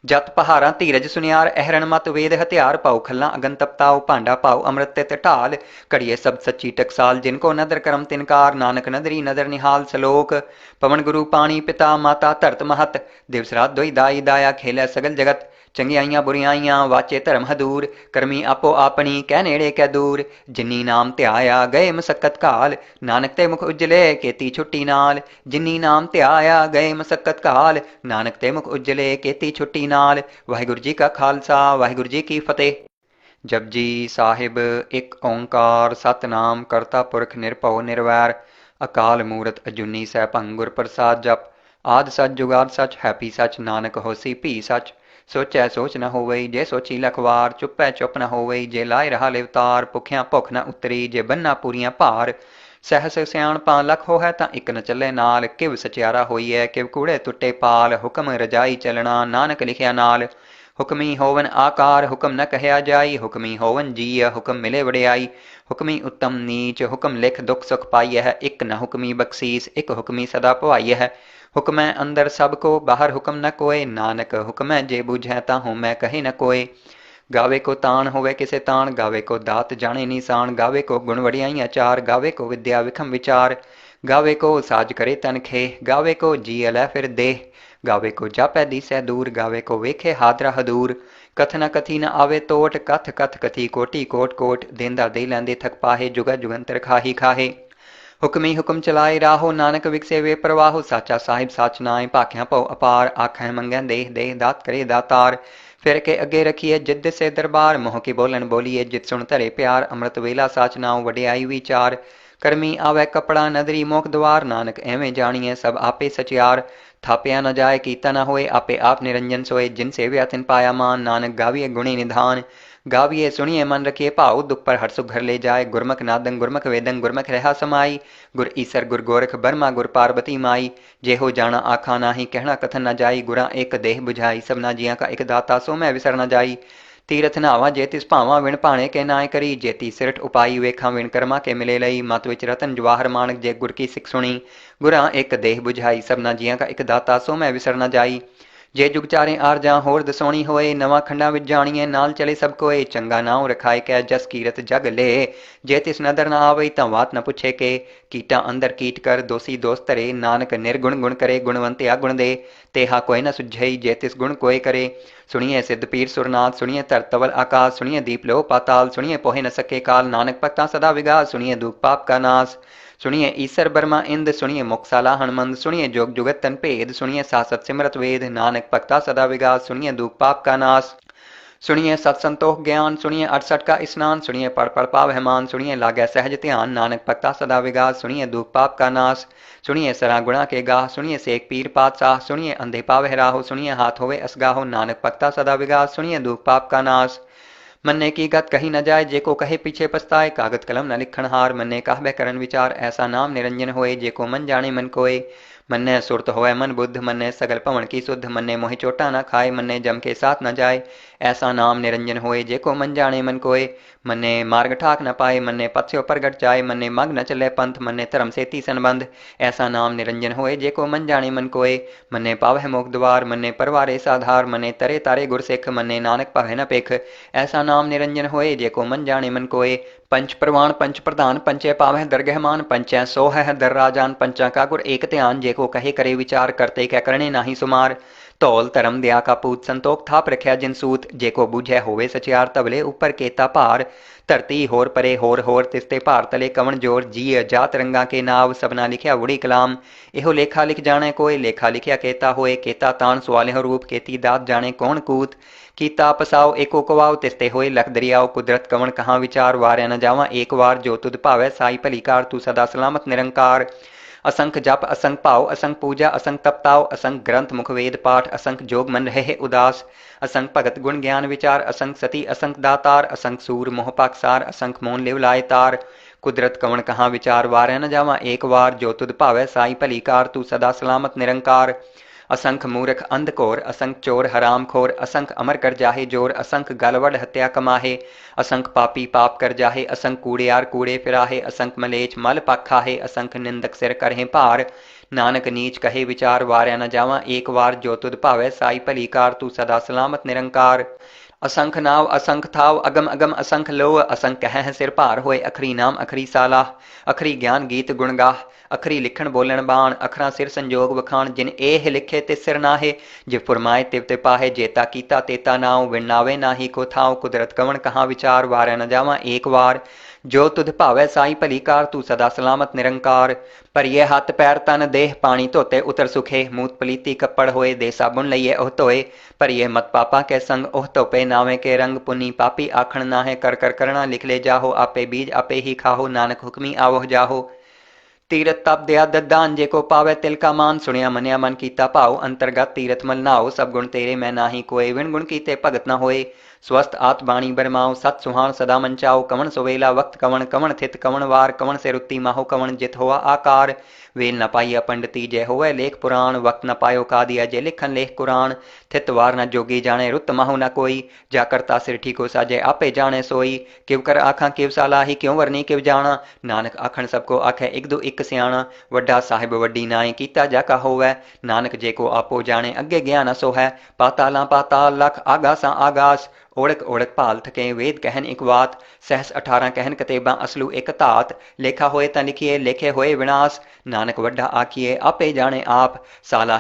जत पहारा धीरज सुनियार, अहरण मत वेद हथियार। पाऊ खल्ला अगन तपताओ, भांडा पाऊ अमृत तित ढाल। घड़िए सब सच्ची टकसाल, जिनको नदर करम तिनकार। नानक नदरी नदर निहाल सलोक। पवन गुरु पानी पिता माता धरत महत। दिवस रात दोई दाई दाया, खेलै सगल जगत। चंगियाइयां बुरियाइयां, वाचे धर्म हदूर। करमी आपो आपनी, कह नेड़े कै दूर। जिन्नी नाम ध्याया, गए मसक्कत काल। नानक ते मुख उजले, केती छुट्टी नाल। जिन्नी नाम ध्याया, गए मसक्कत काल। नानक ते मुख उजले, केती छुट्टी नाल। वाहिगुरू जी का खालसा, वाहिगुरू जी की फतेह। जपजी साहिब एक ओंकार सतनाम करता पुरख निरभਉ निरवैर। अकाल मूरत अजूनी सैभं गुर प्रसाद जप। आद सच जुगाद सच, हैपी सच, नानक होसी भी सच। सोचै सोच न होवई, जे सोची लखवार। चुपै चुप न होवई, जे लाए रहा लिवतार। भुखिया भुख न उतरी, जे बन्ना पूरियां भार। सहस सियाणपा लख होहै, तां इक न चले नाल। किव सचियारा होईऐ, किव कूड़े तुट्टे पाल। हुक्म रजाई चलना, नानक लिखिया नाल। हुक्मी होवन आकार हुक्म न कहया जाई, हुक्मी होवन जीय हुक्म मिले वड़ियाई। हुक्मी उत्तम नीच हुक्म लिख दुख सुख पाई है, एक न हुक्मी बख्शीस एक हुक्मी सदा पवाई है। हुक्मै अंदर सब को बाहर हुक्म न कोय, नानक हुक्मै जे बूझै ताहू मैं कहे न कोय। गावे को ताण होवे किसे ताण, गावे को दात जाने निशान, गावे को गुण वड़ियाई चार, गावे को विद्या विखम विचार। गावे को साज करे तन खे, गावे को जी अलै फिर देह, गावे को जापै दिसै दूर, गावे को वेखे हादरा हदूर। कथ न कथी न आवे तोट, कथ कथ कथी कोटि कोट कोट, देंदा दे लैंदे थक पाहे, जुगा जुगंतर खाही खाहे। हुक्मी हुक्म चलाए राहो, नानक विकसे वे प्रवाहो, साचा साहिब साच नाए, भाख्या पौ अपार, आखै मंगै देह देह दात करे दातार। फिर के अगे रखिए जिद से दरबार, मोह के बोलन बोलिए जित सुन धरे प्यार, अमृत वेला साच नाओ वडियाई विचार। करमी आवे कपड़ा नदरी मोख द्वार, नानक एवें जानिए सब आपे सचियार। थापिया न जाए कीता न होए, आपे आप निरंजन सोए, जिन सेव्या तिन पाया मान, नानक गाविए गुणी निधान। गाविए सुनिए मन रखिए भाव, दुख पर हर सुख घर ले जाए। गुरमुख नादंग गुरमुख वेदंग गुरमुख रहा समाई, गुर ईसर गुर गोरख बर्मा गुर पार्वती माई। जे हो जाना आखा नाही, कहना कथन न जाई, गुरा एक देह बुझाई, सबना जिया का एक दाता, सो मैं विसर न जाई। तीरथ नावा जे तिस भावा, विण भाणे के नाय करी, जेती सिरठ उपाई वेखा विण कर्मा के मिले लई। मत विच रतन जवाहर माणक, जे गुर की सिख सुनी, गुरा एक देह बुझाई, सबना जिया का एक दाता, सो मैं विसर न जाई। जे जुग चारे आर जा होर दसोणी होए, नवा खंडा विच जाणीए नाल चले सब कोए। चंगा नाव रखाए कै जस कीरत जग ले, जे तिस नदर न आवई तां वात न पुछे के। कीटा अंदर कीट कर दोषी दोष धरे, नानक निर्गुण गुण करे, गुणवंत गुण दे। तेहा कोई न सुझई जे तिस गुण कोय करे। सुनिए सिद्ध पीर सुरनाथ, सुनिए तर तवल आकाश, सुनिए दीप लो पाताल, सुनिए पोहे न सके काल। नानक भक्ता सदा विगास, सुनिए दुख पाप का नाश। सुनिए ईसर बर्मा इंद, सुनिए मुक्साला हनुमंद, सुनिए जोग जुगत तन भेद, सुनिए सासत सिमरत वेद। नानक भक्ता सदा विगास, सुनिए दुख पाप का नाश। सुनिए सत्संतोख ज्ञान, सुनिए 68 का स्नान, सुनिए पढ़ पढ़ पावहमान, सुनिए लागे सहज ध्यान। नानक भक्ता सदा विगास, सुनिए दुख पाप का नाश। सुनिए सरा गुणा के गाह, सुनिए सेक पीर पातशाह, सुनिए अंधे पावह राहो, सुनिए हाथ होवे असगाहो। नानक भक्ता सदा विगास, सुनिए दुख पाप का नाश। मन्ने की गत कही न जाए, जेको कहे पीछे पछताए, कागत कलम न लिखण हार। मन्ने कहबे करन विचार, ऐसा नाम निरंजन होए, जेको मन जाने मन कोय। मन्ने सुरत होए मन बुद्ध, मन्ने सगल पवन की शुद्ध। मन्ने मोहि चोटा न खाए, मन्ने जम के साथ न जाए। ऐसा नाम निरंजन होए, जेको मन जाने मन कोय। मन्ने मार्ग ठाक न पाए, मन्ने पथ्यो प्रगट जाए। मन्ने मग न चले पंथ, मन्ने धर्म सेती संबंध। ऐसा नाम निरंजन होए, जेको मन जाने मन कोय। मन्ने पावह मोख द्वार, मन्ने परवारे साधार। मन्ने तरे तारे गुर सिख, मन्ने नानक पावह न पिख। ऐसा नाम निरंजन होए, जेको मन जाने मन कोय। पंच प्रवाण पंच प्रधान, पंचे पावह दरगहमान। पंचै सोह दर राजान, पंचा का गुर एक ध्यान। जेको कहे करे विचार, करते कै करने नाही सुमार। धौल धर्म दया का पूत, संतोख थाप रखिया जिन सूत। जेको बूझै होवे सचियार, तबले ऊपर केता भार। धरती होर परे होर होर, तिसते भार तले कवन जोर। जी जात रंगा के नाव, सबना लिखिया उड़ी कलाम। एहो लेखा लिख जाने कोय, लेखा लिखिया केता होए। केता तान सुआलिहो रूप, केती दात जाने कौन कूत। कीता पसाओ एको कवाओ, तिसते होए लख दरियाओ। कुदरत कवन कहाँ विचार, वार्या न जावा एक वार। जो तुद भावै साई भलीकार, तू सदा सलामत निरंकार। असंख जप असंख भाव, असंख पूजा असंख तपताओ। असंख ग्रंथ मुख वेद पाठ, असंख जोग मन रहे उदास। असंख भगत गुण ज्ञान विचार, असंख सती असंख दातार। असंख सूर मोह पाकसार, असंख मोन लिव लाए तार। कुदरत कवन कहाँ विचार, वार्या न जावा एक वार। जो तुद भावै साई भलीकार, तू सदा सलामत निरंकार। असंख मूर्ख अंध घोर, असंख चोर हराम खोर। असंख अमर कर जाहे जोर, असंख गलवड हत्या कमाहे। असंख पापी पाप कर जाहे, असंख कूड़ियार कूड़े फिराहे। असंख मलेच मल पाखाहे, असंख निंदक सिर करहे भार। नानक नीच कहे विचार, वार्या न जावा एक वार। जो तुद भावै साई भलीकार, तू सदा सलामत निरंकार। असंख नाव असंख थाव, अगम अगम असंख लोह। असंख कह सिर भार होए, अखरी नाम अखरी सालाह। अखरी ज्ञान गीत गुण गाह, अखरी लिखण बोलण बाण। अखरा सिर संजोग वखाण, जिन एह लिखे तिस सिर नाहे। जिव फुरमाए तिव ते पाहे, जेता कीता तेता नाव। विण नावे नाही को थाव, कुदरत कवन कहाँ विचार। वार्या न जावा एक वार। जो तुध भावै साई भलीकार, तू सदा सलामत निरंकार। पर ये हथ पैर तन देह, पानी धोते उतर सुखे। मूत पलीती कपड़ होए, दे साबुन लइए ओह धोए। पर ये मत पापा के संग, ओह धोपे नावे के रंग। पुनी पापी आखण नाहे, कर कर करना लिख ले जाहो। आपे बीज आपे ही खाहो, नानक हुक्मी आवह जाहो। तीरथ तप दया ददान, जेको पावै तिल का मान। सुनिया मनिया मन कीता भाव, अंतर्गत तीरथ मल नाओ। सब गुण तेरे मैं नाही कोय, विण गुण कीते भगत न होए। स्वस्थ आत बाणी बरमाओ सत सुहान सदा मंचाओ कवन सुवेला वक्त कवन कवन थित कवन वार कवन से रुत्ती माहो कवन जित हुआ आकार वेल न पाइया पंडिती जय होवे लेख पुराण वक्त न पायो का दिया जय लिखन लेख कुरान थित वार न जोगी जाने रुत माहो न कोई जा करता सिर ठीको साजे आपे जाने सोई किव कर आखा किव सालाही क्यों वरनी किव जाना नानक आखन सबको आखे एक दो एक सियाणा वड्डा साहिब वड्डी नाई कीता जाका होवै नानक जेको आपो जाने अगे गया न सो है पाताला पाताल लख आगासा आगास ओढ़क ओढ़क भाल थके वेद कहन एक बात सहस 18 कहन कतेबा असलू एक धात लेखा होए ता लिखिए लेखे होए विनाश नानक वड्डा आखिए आपे जाने आप साला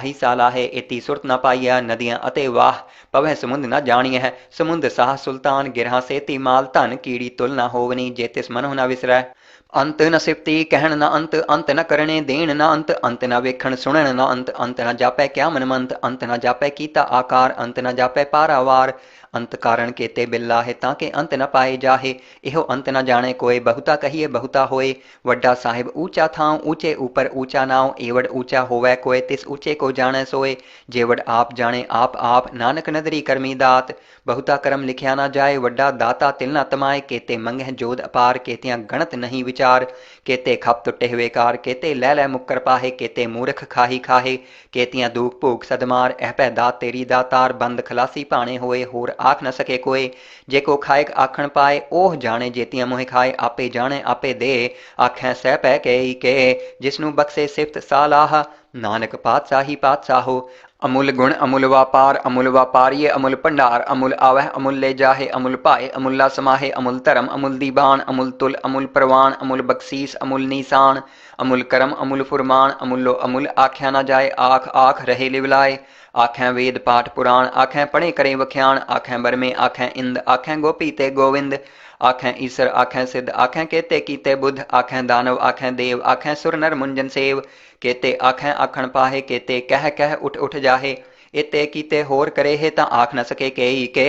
है एती सुरत न पाइया नदियां अते वाह पवह समुंद न जानिए है समुंद साह सुल्तान गिरहा सेती माल धन कीड़ी तुल न होवनी जेतिस मनो न विसरै अंत न सिफती कहन न अंत न करने देन न अंत न वेखण सुनन न अंत न जापै क्या मनमंत अंत न जापै कीता आकार अंत न जापै पारावार अंत कारण केते बिल्ला है ताके अंत न पाए जाहे इहो अंत न जाने कोई बहुता कहिए बहुता होए वड्डा साहिब ऊंचा थां ऊंचे ऊपर ऊंचा नाव एवड ऊंचा होवै कोय तिस ऊंचे को जाने सोए जेवड आप जाने आप नानक नदरी करमी दात बहुता करम लिखिया ना जाए वड्डा दाता तिल न तमाए केते मंगह जोध अपार केतियां गणत नहीं विचार केते खप तुटे हुए कार केते लै मुक्कर पाहे केते मूर्ख खाही खाहे केतियां दूक भूख सदमार एह दात तेरी दातार बंद खलासी पाने होए होर आख न सके कोई जेको खाएक आखण पाए ओह जाने जेतियां मोह खाए आपे जाने आपे दे आखें सह पै के जिसनु बख्शे सिफत सालाह नानक पातशाहो अमुल गुण अमुल व्यापारिय अमुल भंडार अमुल आवह अमुल ले जाहे अमुल पाए अमुल्ला समाहे अमुल धर्म अमुल दीबान अमुल तुल अमुल परवान अमुल बख्शीस अमुल नीसान अमुल करम अमुल फुरमान अमुलो अमुल आख्या न जाए आख रहे लिवलाए आखें वेद पाठ पुराण आखें पढ़े करे वख्याण आखें बरमे आखें इंद आखें गोपी ते गोविंद आखें ईसर आखें सिद्ध आखें केते कीते बुद्ध आखें दानव आखें देव आखें सुर नर मुंजन सेव केते आखें आखण पाहे केते कह उठ जाहे इते कीते होर करे है ता आख न सके के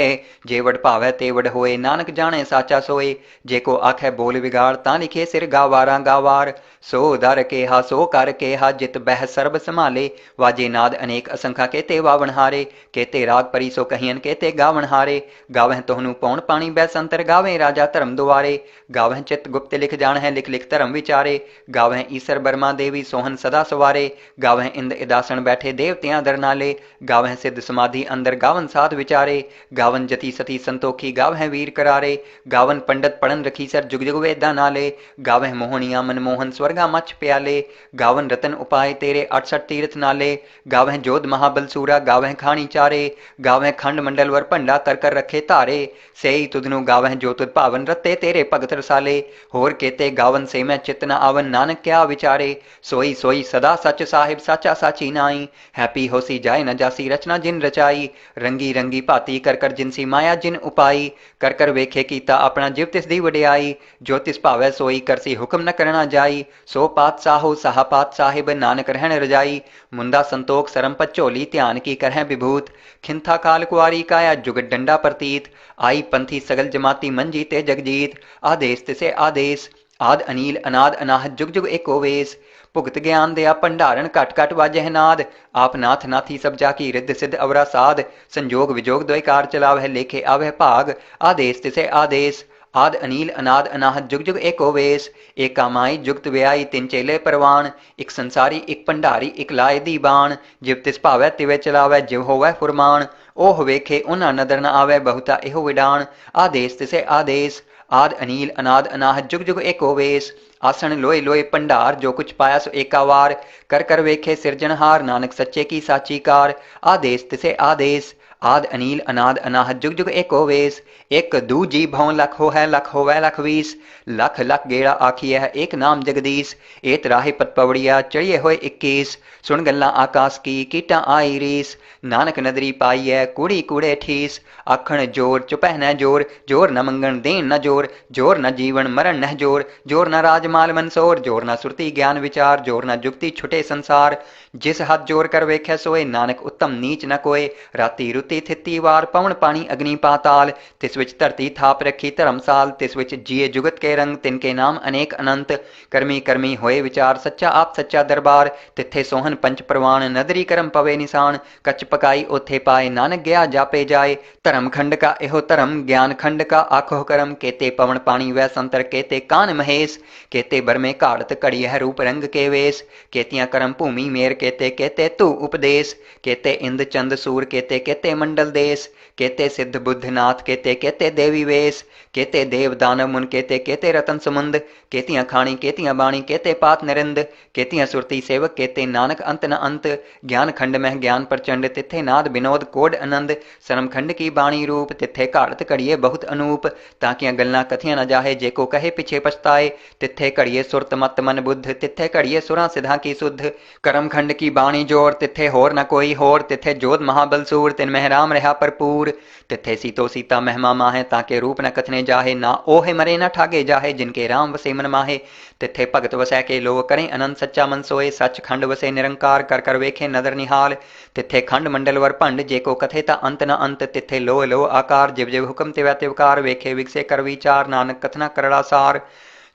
जेवड भावै तेवड होए नानक जाने साचा सोए जेको आखे बोल बिगाड़ ता लिखे सिर गावार सो दर केहा सो कर केहा जित बह सर्ब संभाले वाजे नाद अनेक असंख्या केते वावन हारे केते राग परी सो कहियन केते गावन हारे गावह तोहनु पौन पानी बै संतर गावे राजा धर्म दुआरे गावह चित गुप्त लिख जान है लिख धर्म विचारे गावह ईसर बर्मा देवी सोहन सदा सवारे गावह इंद इदासन बैठे देवतियां दर नाले गावह सिद्ध समाधि अंदर गावन साध विचारे गावन जति सती संतोखी गावह वीर करारे गावन पंडित पढ़न रखी सर जुग जुग वेदा नाले गावह मोहनिया मनमोहन स्वर्गा मछ प्याले गावन रतन उपाय तेरे 68 तीर्थ नाले गावह जोध महाबल सूरा गावह खानी चारे गावह खंड मंडल वर भंडा कर रखे धारे सेई तुदनु गावह जो तुद भावन रते तेरे भगत रसाले होर केते गावन से मैं चित न आवन नानक क्या विचारे सोई सोई सदा सच साहिब साचा साची नाई हैप्पी होसी जाए न जासी रचना जिन रचाई रंगी रंगी भाती कर जिनसी माया जिन उपाई कर वेखे कीता अपना जिव तिस दी वडियाई जो तिस भावै सोई करसी हुक्म न करना जाई सो पात साहो साहा पात साहिब नानक रहन रजाई मुंदा संतोख सरम पचोली ध्यान की करह विभूत खिंथा काल कुआरी काया जुगत डंडा प्रतीत आई पंथी सगल जमाती मंजी ते जगजीत आदेश तिसे आदेश आद अनील अनाद अनाहत जुग जुग एको वेस भुगत ज्ञान दया भंडारण घट वाजह नाद आप नाथ नाथी सब जाकी रिद्ध सिद्ध अवरा साध संजोग विजोग द्वैकार चलावह लेखे आवह भाग आदेश तिसे आदेश आद अनील अनाद अनाहत जुग जुग एको वेस एका माई जुगत व्याई तिन चेले परवान एक संसारी एक भंडारी एक लाए दीबान जिव तिस भावै तिवे चलावै जिव होवै फुरमान ओह वेखे उन्हा नदर न आवे बहुता एहो विडान आदेश तिसे आदेश आद अनील अनाद अनाहत जुग जुग एको वेस आसन लोए लोए भंडार जो कुछ पाया सो एकावार कर वेखे सिरजनहार नानक सच्चे की साची कार आदेश तिसे आदेश आद अनील अनाद अनाहत जुग जुग एको वेस एक दू जी भौं लख हो है लख होवै लख वीस लख लख गेड़ा आखिए है एक नाम जगदीश एत राहे पत पवड़िया चढ़िए होए 21 सुन गल्ला आकाश की कीटा आई रीस नानक नदरी पाई है कूड़ी कूड़े ठीस आखण जोर चुपह न जोर जोर न मंगन देन न जोर जोर न जीवन मरण न जोर जोर न राजमाल मनसोर जोर न सुरती ज्ञान विचार जोर न जुगती छुटे संसार जिस हाथ जोर कर वेख्या सोए नानक उत्तम नीच न कोय राती रुत जुत्ती थित्ती वार पवन पानी अग्नि पाताल, तिस विच धरती थाप रखी धर्मसाल, तिस विच जिए जुगत के रंग, तिनके नाम अनेक अनंत, करमी करमी होए विचार, सच्चा आप सच्चा दरबार, तिथे सोहन पंच प्रवान, नदरी करम पवे निशान, कच पकाई ओथे पाए, नानक गया जापे जाए, धर्म खंड का एहो धर्म, ज्ञान खंड का आखो करम, केते पवन पानी वै संतर, केते कान महेश, केते बरमे घाड़त घड़ी है रूप रंग के वेश, केतियां करम भूमि मेर, केते केते तू उपदेश, केते इंद चंद सूर, केते केते मंडल देश, केते सिद्ध बुद्ध नाथ, केते केते देवी वेश, केते देव दानव मुन, केते केते रतन समुंद, केतियां खाणी केतियां बाणी, केते पात नरिंद, केतियां सुरती सेवक, केते नानक अंत न अंत, ज्ञान खंड में ज्ञान प्रचंड, तिथे नाद विनोद कोड आनंद, सरम खंड की बाणी रूप, तिथे घाड़त घड़िए बहुत अनूप, ताकियां गल्लां कथियां न जाहे, जेको कहे पिछे पछताए, तिथे घड़िए सुरत मत मन बुद्ध, तिथे घड़िए सुरां सिद्धां की सुध, करम खंड की बाणी जोर, तिथे होर न कोई होर, तिथे जोध महाबल सूर, तिन में राम रहा भरपूर, तिथे सीतो सीता महिमा माहे, ताके रूप न कथने जाहे, ना ओहे मरे न ठागे जाहे, जिनके राम वसे मन माहे, तिथे भगत वसै के लो करें अनंत सच्चा मन सोए, सच खंड वसे निरंकार कर कर वेखे नदर निहाल, तिथे खंड मंडल वर भंड, जेको कथे ता अंत न अंत, तिथे लो लो आकार, जिव जिव हुक्म तिवै तिवकार, वेखे विकसे कर विचार, नानक कथना करड़ा सार,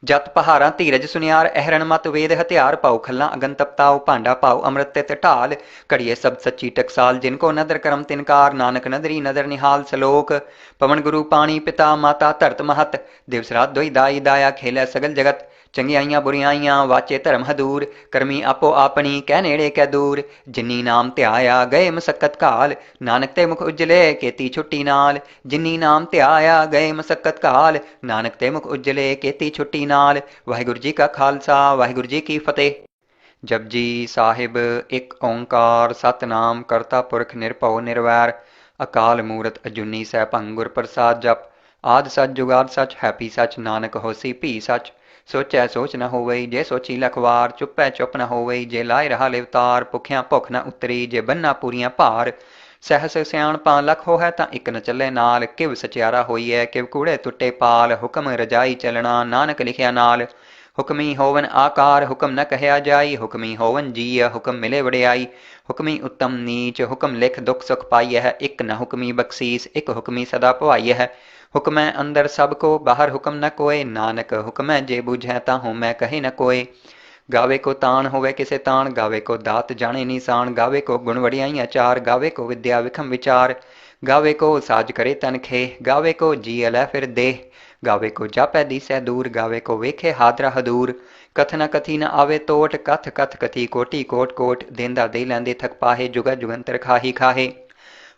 जत पहारा धीरज सुनियार, अहरण मत वेद हथियार, पाओ खल्ला अगन तपताओ, भांडा पाओ अमृत तित ढाल, घड़िए सब सच्ची टकसाल, जिनको नदर करम तिनकार, नानक नदरी नदर निहाल सलोक, पवन गुरु पानी पिता माता धरत महत, दिवस रात दोई दाई दाया, खेलै सगल जगत, चंगियाइयां बुरियाइयां वाचे धर्म हदूर, करमी आपो आपनी कह नेड़े कै दूर, जिन्नी नाम ध्याया गए मसक्कत काल, नानक ते मुख उजले केती छुट्टी नाल, जिन्नी नाम ध्याया गए मसक्कत काल, नानक ते मुख उजले केती छुट्टी नाल। वाहिगुरू जी का खालसा वाहिगुरू जी की फतेह। जपजी साहिब एक ओंकार सतनाम करता पुरख निरभਉ निरवैर, अकाल मूरत अजूनी सैभं गुर प्रसाद जप, आद सच जुगाद सच हैपी सच, नानक होसी भी सच, सोचै सोच न होवई जे सोची लखवार, चुपै चुप न होवई जे लाए रहा लिवतार, भुखियां भुख न उतरी जे बन्ना पूरियां भार, सहस सियाणपा लख होहै तां इक न चले नाल, किव सचियारा होईऐ किव कूड़े टुटे पाल, हुक्म रजाई चलना नानक लिखिया नाल, हुक्मी होवन आकार हुक्म न कहया जाई, हुक्मी होवन जीय हुक्म मिले वड़ियाई, हुक्मी उत्तम नीच हुक्म लिख दुख सुख पाई है, इक न हुक्मी बख्शीस इक हुक्मी सदा भवाई है, हुक्मै अंदर सब को बाहर हुक्म न कोय, नानक हुक्मै जे बुझै ताहू मैं कहे न कोय, गावे को तान होवे किसे तान, गावे को दात जाने निशान, गावे को गुण वड़ियाई चार, गावे को विद्या विखम विचार, गावे को साज करे तन खे, गावे को जी अलै फिर देह, गावे को जापै दिसै दूर, गावे को वेखे हादरा हदूर, कथ न कथी न आवे तोट, कथ कथ कथी कोटि कोट कोट, देंदा दे लैंदे थक पाहे, जुगा जुगंतर खाही खाहे,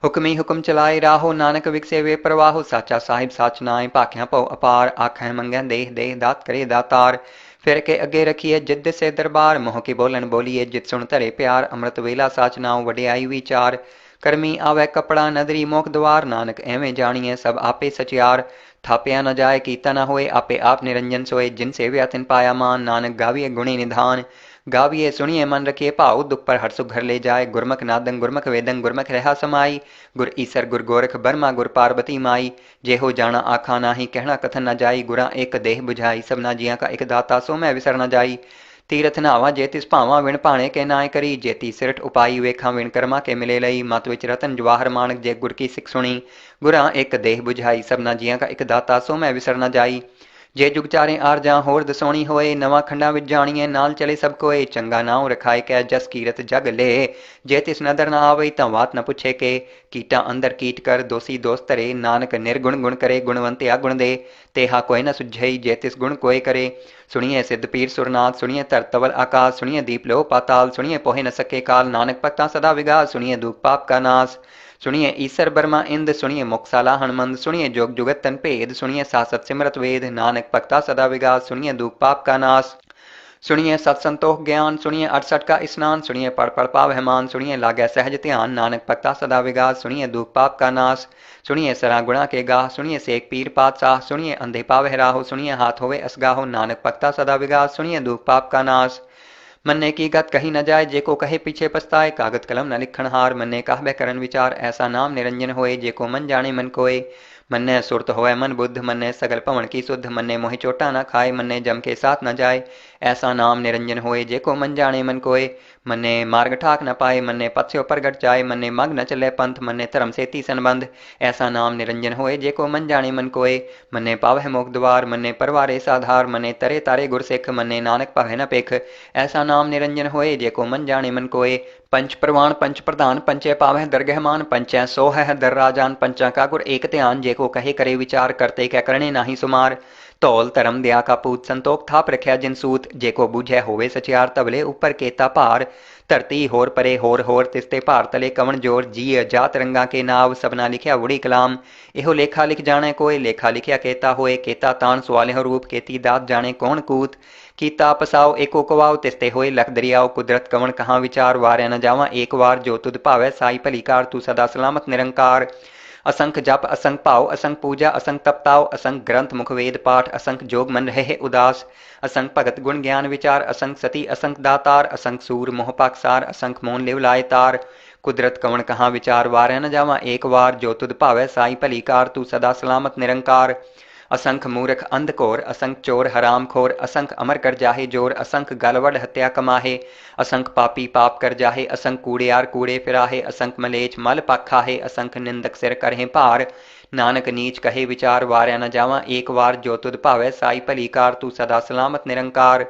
हुक्मी हुक्म चलाए राहो, नानक विकसे वे प्रवाहो, साचा साहिब साच नाए, भाख्या भव अपार, आखै मंगै देह देह दात करे दातार, फिर के अगे रखिए जिद से दरबार, मोह के बोलन बोलिए जित सुन धरे प्यार, अमृत वेला साच नाओ वडियाई विचार, करमी आवे कपड़ा नदरी मोख द्वार, नानक एवें जानिए सब आपे सचियार, थापिया न जाए कीता न होए, आपे आप निरंजन सोए, जिन सेव्या तिन पाया मान, नानक गाविए गुणे निधान, गाविए सुनिए मन रखिए भाव, दुख पर हर सुख घर ले जाए, गुरमुख नादंग गुरमुख वेदंग गुरमुख रहा समाई, गुर ईसर गुर गोरख बर्मा गुर पार्वती माई, जे हो जाना आखा नाही कहना कथन न जाई, गुरा एक देह बुझाई सबना जिया का एक दाता, सो मैं विसर न जाई, तीरथ नावा जे तिस भावा विण भाणे के नाय करी, जेती सिरठ उपाई वेखा विण कर्मा के मिले लई, मत विच रतन जवाहर मानक जे गुर की सिख सुनी, गुरा एक देह बुझाई सबना जिया का एक दाता, सो मैं विसर न जाई, जे जुग चारे आर जा होर दसोणी होए, नवा खंडा विच जाणीए नाल चले सब कोए, चंगा नाव रखाए कै जस कीरत जग ले, जे तिस नदर न आवई तां वात न पुछे के, कीटा अंदर कीट कर दोषी दोष धरे, नानक निर्गुण गुण करे गुणवंते अगुण दे, तेहा कोई न सुझई जे तिस गुण कोय करे, सुनिए सिद्ध पीर सुरनाथ सुनिए धरतवल आकाश, सुनिए दीप लो पाताल, सुनिए पोहे न सके काल, नानक भक्ता सदा विगास, सुनिए दुख पाप का नाश, सुनिए ईसर बर्मा इंद, सुनिए मुक्साला हनुमंद, सुनिए जोग जुगत तन भेद, सुनिए सासत सिमरत वेद, नानक भक्ता सदा विगास, सुनिए दुख पाप का नाश, सुनिए सत्संतोख ज्ञान, सुनिए 68 का स्नान, सुनिए पढ़ पढ़ पावहमान, सुनिए लागै सहज ध्यान, नानक भक्ता सदा विगास, सुनिए दुख पाप का नाश, सुनिए सरा गुणा के गाह, सुनिए सेक पीर पातशाह, सुनिए अंधे पावह राहो, सुनिए हाथ होवे असगाहो, नानक भक्ता सदा विगास, सुनिए दुख पाप का नाश, मन्ने की गत कही न जाए, जेको कहे पीछे पछताए, कागत कलम न लिखण हार, मन्ने कहबे करन विचार, ऐसा नाम निरंजन होए, जेको मन जाने मन कोय, मन्ने सुरत होए मन बुद्ध, मन्ने सगल भवन की सुध, मन्ने मोहि चोटा न खाए, मन्ने जम के साथ न जाए, ऐसा नाम निरंजन होए जेको मन जाने मन कोय। मन्ने मार्ग ठाक न पाए, मन्ने पथ स्यो प्रगट जाए, मन्ने मग न चले पंथ, मन्ने धर्म सेती संबंध। ऐसा नाम निरंजन होए जेको मन जाने मन कोय। मन्ने पावह मोक्ष द्वार, मन्ने परवारे साधार, मन्ने तरे तारे गुर सिख, मन्ने नानक पावह न पेख। ऐसा नाम निरंजन होए जेको मन जाने मन कोय। पंच प्रवाण पंच प्रधान, पंचे पावह दरगह मान, पंचै सो है दर राजान, पंचा का गुर एक ध्यान। जेको कहे करे विचार, करते कै करने नाही सुमार। धौल धर्म दया का पूत, संतोख थाप रख्या जिन सूत। जेको बूझै होवे सचियार, तबले ऊपर केता भार। धरती होर परे होर तिसते भार तले कवन जोर। जीय जात रंगा के नाव, सबना लिखिया वुड़ी कलाम। एहो लेखा लिख जाने कोय, लेखा लिखिया केता होए। केता तान सुआलिहो रूप, केती दात जाने कौन कूत। कीता पसाओ एको कवाओ, तिसते होए लख दरियाओ। कुदरत कवन कहाँ विचार, वार्या न जावा एक वार। जो तुध भावै साई भली कार, तू सदा सलामत निरंकार। असंख जप असंख भाव, असंख पूजा असंख तपताओ। असंख ग्रंथ मुख वेद पाठ, असंख जोग मन रहे उदास। असंख भगत गुण ज्ञान विचार, असंख सती असंख दातार। असंख सूर मोह पाकसार, असंख मोन लिव लाए तार। कुदरत कवन कहाँ विचार, वार्या न जावा एक वार। जो तुध भावै साई भली कार, तू सदा सलामत निरंकार। असंख मूर्ख अंध घोर, असंख चोर हराम खोर। असंख अमर कर जाहे जोर, असंख गलवड हत्या कमाहे। असंख पापी पाप कर जाहे, असंख कूड़ियार कूड़े फिराहे। असंख मलेच मल पख खाहे, असंख निंदक सिर करहे भार। नानक नीच कहे विचार, वार्या न जावा एक वार। जो तुध भावै साई भली कार, तू सदा सलामत निरंकार।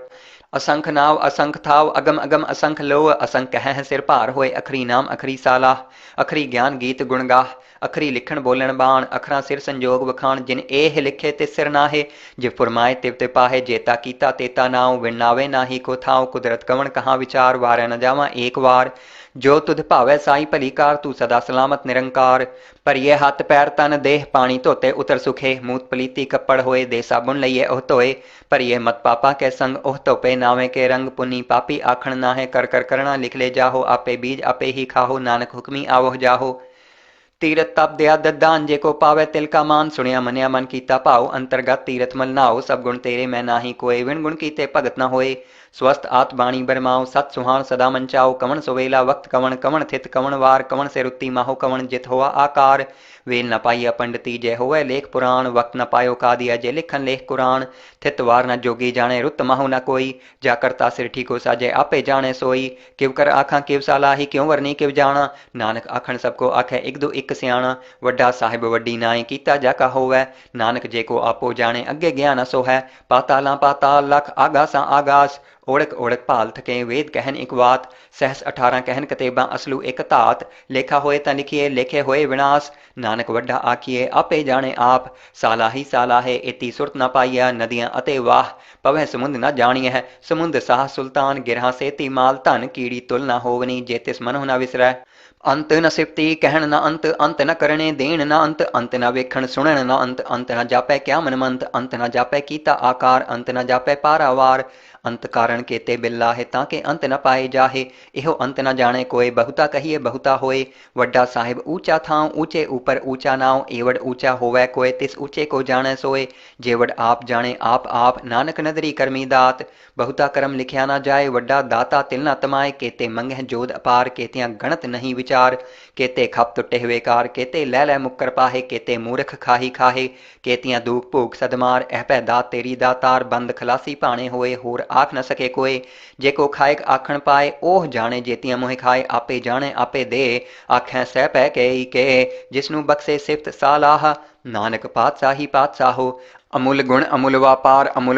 असंख नाव असंख थाव, अगम अगम असंख लोह। असंख कह सिर भार होए, अखरी नाम अखरी सालाह। अखरी ज्ञान गीत गुण गाह, अखरी लिखण बोलण बाण। अखरा सिर संजोग वखाण, जिन एह लिखे तिस सिर नाहे। जिव फुरमाए तिव ते पाहे, जेता कीता तेता नाव। विण नावे नाही को थाव, कुदरत कवन कहाँ विचार, वार्या न जावा एक वार। जो तुध भावै साई भली कार, तू सदा सलामत निरंकार। भरिए हथ पैर तन देह, पानी धोते उतर सुखे। मूत पलीती कपड़ होए, दे साबुन लइए ओह धोए। भरिए मत पापा कै संग, ओह धोपे नावे के रंग। पुनी पापी आखण नाहे, कर कर करना लिख ले जाहो। आपे बीज आपे ही खाहो, नानक हुक्मी आवह जाहो। तीरथ तप दया ददान, जेको पावै तिल का मान। सुनिया मनिया मन कीता भाव, अंतरगत तीरथ मल नाओ। सब गुण तेरे मैं नाही कोय, विण गुण कीते भगत न होए। स्वस्थ आत बाणी बरमाओ, सत सुहान सदा मंचाओ। कवन सुवेला वक्त कवन, कवन थित कवन वार। कवन से रुत्ती माहो, कवन जित होआ आकार। वेल न पाइया पंडिती, जय होवै लेख पुराण। वक्त न पायो कादिया, जय लिखन लेख कुरान। थित वार न जोगी जाने, रुत माहो न कोई। जा करता सिर ठीको साजे, आपे जाने सोई। किव कर आखां किव सालाही, क्यों वरनी किव जाना। नानक आखण सबको आखै, इक दो इक सियाणा। वड्डा साहिब वड्डी नाई, कीता जाका होवै। नानक जेको आपो जाने, अग्गे ज्ञान असो है। पातालां पाताल लख, आगासां आगास। ओढ़क ओढ़क भाल थके, वेद कहन इक वात। सहस 18 कहन कतेबां, असलू एक धात। लेखा होए तां लिखिए, लेखे होए विनाश। नानक वड्डा आखिए, आपे जाने आप। सालाही सालाहे, एती सुरत न पाइया। नदियां अते वाह, पवह समुंद न जानियह। समुंद साह सुल्तान, गिरहां सेती माल धन। कीड़ी तुल न होवनी, जे तिस मनहु न विसरै। अंत न सिफती कहण न अंत, अंत न करणे देण न अंत। अंत न वेखण सुणन न अंत, अंत न जापै क्या मनमंत। अंत न जापै कीता आकार, अंत न जापै पारावार। अंत कारण केते बिल्लाहे, ताके अंत न पाए जाहे। इहो अंत न जाने कोय, बहुता कहिए बहुता होए। वड्डा साहिब ऊंचा थां, ऊंचे ऊपर ऊंचा नाव। एवड ऊंचा होवै कोय, तिस ऊंचे को जाने सोए। जेवड आप जाने आप, नानक नदरी करमी दात। बहुता करम लिखिया न जाए, वड्डा दाता तिल न तमाए। केते मंगह जोध अपार, केतियां गणत नहीं विचार। केते खप तुटे हुए कार, केते लै लै मुक्कर पाहे। केते मूर्ख खाही खाहे, केतियां दूक भूख सदमार। एह पै दात तेरी दातार, बंद खलासी भाणे होए। होर आख न सके कोय, जेको खाएक आखण पाए। ओह जाने जेतियां मोह खाए, आपे जाने आपे दे। आखै सह पै के जिसनू बख्शे सिफत सालाह। नानक पातशाही पातशाहो। अमुल गुण अमुल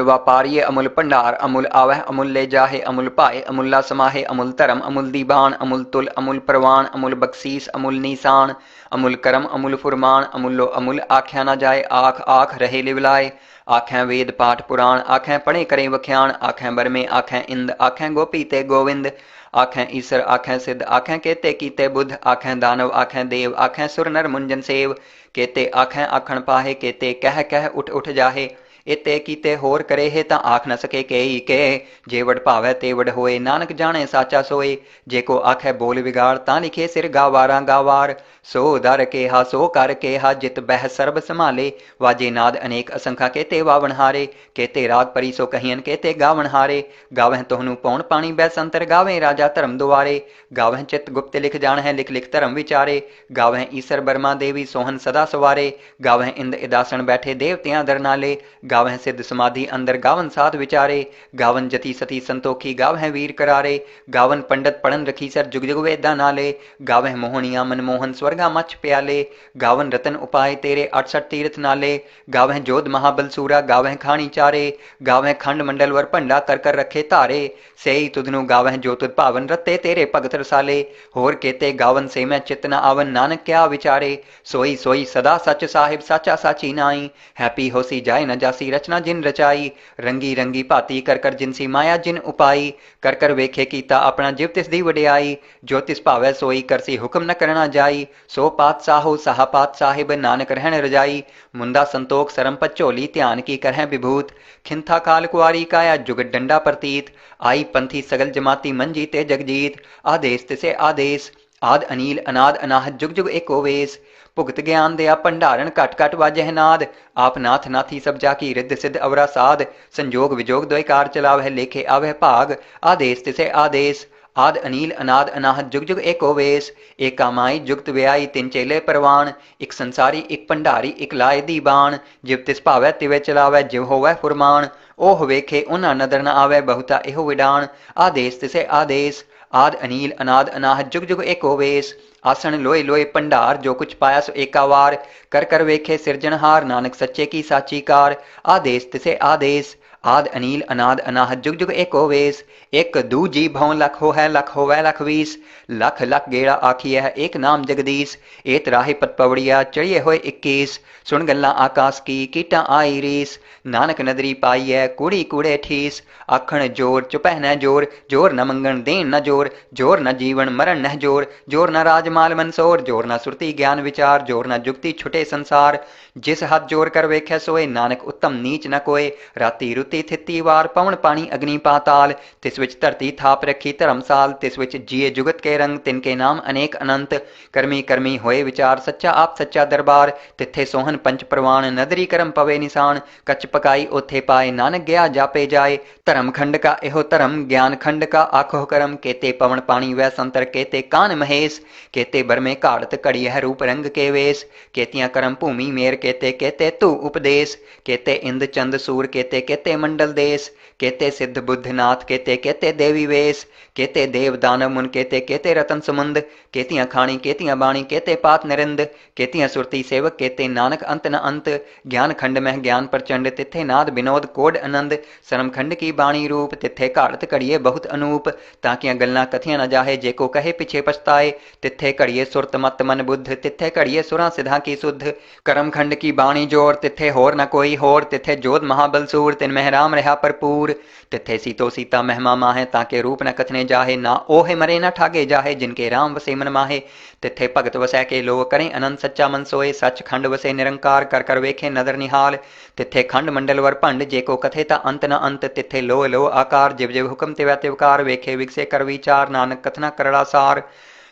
व्यापारिये अमुल भंडार। अमुल आवह अमुल ले जाहे, अमुल भाए अमुल्ला समाहे। अमुल धर्म अमुल दीबान, अमुल तुल अमुल परवान। अमुल बख्शीस अमुल नीसान, अमुल करम अमुल फुरमान। अमुलो अमुल आख्या न जाए, आख आख रहे लिवलाए। आखें वेद पाठ पुराण, आखें पढ़े करे वख्याण। आखें बरमे आखें इंद, आखें गोपी ते गोविंद। आखें ईसर आखें सिद्ध, आखें केते कीते बुद्ध। आखें दानव आखें देव, आखें सुर नर मुंजन सेव। केते आखें आखण पाहे, केते कह कह उठ उठ जाहे। इते कीते होर करे हे, तां आख न सके केई के। जेवड भावै तेवड होए, नानक जाने साचा सोए। जेको आखै बोल विगाड़, तां लिखे सिर गावारा गावार। सो दर केहा सो कर केहा, जित बह सर्ब संभाले। वाजे नाद अनेक असंखा, केते वावण हारे। केते राग परी सो कहियन, केते गावण हारे। गावह तोहनु पौण पाणी बैसंतर, गावें राजा धर्म दुआरे। गावह चित गुप्त लिख जान है, लिख लिख धर्म विचारे। गावह ईसर बर्मा देवी सोहन सदा सवारे। गावह इंद इदासन बैठे, देवतियां दर नाले। गावह सिद्ध समाधि अंदर गावन साध विचारे, गावन जति सती संतोखी गावह वीर करारे, गावन पंडित पढ़न रखी सर जुग जुग वेदा नाले, गावह मोहनिया मनमोहन स्वर्गा मच प्याले, गावन रतन उपाय तेरे 68 तीर्थ नाले, गावह जोध महाबल सूरा गावह खानी चारे, गावह खंड मंडल वर भंडा कर कर रखे धारे, सेई तुधनु गावह जो तुध भावन रते तेरे भगत रसाले, होर केते गावन से मैं चित न आवन नानक क्या विचारे, सोई सोई सदा सच साहिब साचा साची नाई, हैप्पी होसी जाए न जासी रचना जिन रचाई, रंगी रंगी भाती कर कर जिनसी माया जिन उपाई, कर कर वेखे कीता अपना जिव तिस दी वडियाई, जो तिस भावै सोई करसी हुक्म न करना जाई, सो पात साहो साहा पात साहिब नानक रहन रजाई, मुंदा संतोख सरम पचोली ध्यान की करह विभूत, खिंथा काल कुआरी काया जुगत डंडा प्रतीत, आई पंथी सगल जमाती मंजी ते जगजीत, आदेश तिसे आदेश आद अनील अनाद अनाहत जुग जुग एको वेस, भुगत ज्ञान दया भंडारण घट घट वाजह नाद, आप नाथ नाथी सब जाकी रिद्ध सिद्ध अवरा साध, संजोग विजोग द्वैकार चलावह लेखे आवह भाग, आदेश तिसे आदेश आद अनील अनाद अनाहत जुग जुग एको वेस, एका माई जुगत व्याई तिन चेले परवान, एक संसारी एक भंडारी एक लाए दीबान, जिव तिस भावै तिवे चलावै जिव होवै फुरमान, ओह वेखे उन्हा नदर न आवै बहुता एहो विडान, आदेश तिसे आदेश आद अनील अनाद अनाहत जुग जुग एको वेस, आसन लोए लोए भंडार जो कुछ पाया सो एकावार, कर कर वेखे सिरजनहार नानक सच्चे की साची कार, आदेश तिसे आदेश आद अनील अनाद अनाहत जुग जुग एको वेस, एक दू जी भौं लख हो है लख होवै लख वीस, लख लख गेड़ा आखी है एक नाम जगदीश, एत राहे पत पवड़िया चढ़िए होए 21, सुन गल्ला आकाश की कीटा आई रीस, नानक नदरी पाई है कूड़ी कूड़े ठीस, आखण जोर चुपह न जोर, जोर न मंगण देन न जोर, जोर न जीवन मरण न जोर, जोर न राजमाल मनसोर, जोर न सुरती ज्ञान विचार, जोर न जुगती छुटे संसार, जिस हाथ जोर कर वेख्या सोए नानक उत्तम नीच न कोय, राती रुती थिती वार पवन पानी अग्नि पाताल, तिस विच धरती थाप रखी धर्मसाल, तिस विच जिए जुगत के रंग तिनके नाम अनेक अनंत, करमी करमी होए विचार सच्चा आप सच्चा दरबार, तिथे सोहन पंच प्रवाण नदरी करम पवे निशान, कच पकाई ओथे पाए नानक गया जापे जाए, धर्म खंड का एहो धर्म ज्ञान खंड का आखो करम, केते पवन पानी वै संतर केते कान महेश, केते बरमे घाड़त घड़ी है रूप रंग के वेश, केतियां करम भूमि मेर केते केते तू उपदेश, केते इंद चंद सूर केते केते मंडल देश, केते सिद्ध बुद्ध नाथ केते केते देवी वेश, केते देव दानव मुन केते केते रतन समुंद, केतियां खाणी केतियां बाणी केते पात निरिंद, केतियां सुरती सेवक केते नानक अंत न अंत, ज्ञान खंड में ज्ञान प्रचंड तिथे नाद विनोद कोड आनंद, सरम खंड की बाणी रूप तिथे घाड़त घड़िए बहुत अनूप, ताकियां गल्लां कथियां न जाहे जेको कहे पिछे पछताए, तिथे घड़िए सुरत मत मन बुद्ध, तिथे घड़िए सुरा सिधा की सुध, करम खंड की बाणी जोर तिथे होर न कोई होर, तिथे जोध महाबल सूर तिन में राम रहा भरपूर, तिथे सीतो सीता महिमा माहे ताके रूप न कथने जाहे, ना ओहे मरे न ठागे जाहे जिनके राम वसे मन माहे, तिथे भगत वसै के लो करें अनंत सच्चा मन सोए, सच खंड वसे निरंकार कर कर वेखे नदर निहाल, तिथे खंड मंडल वर भंड जेको कथे ता अंत न अंत, तिथे लो लो आकार जिव जिव हुक्म तिवै तिवकार, वेखे विगसे कर विचार नानक कथना करड़ा सार,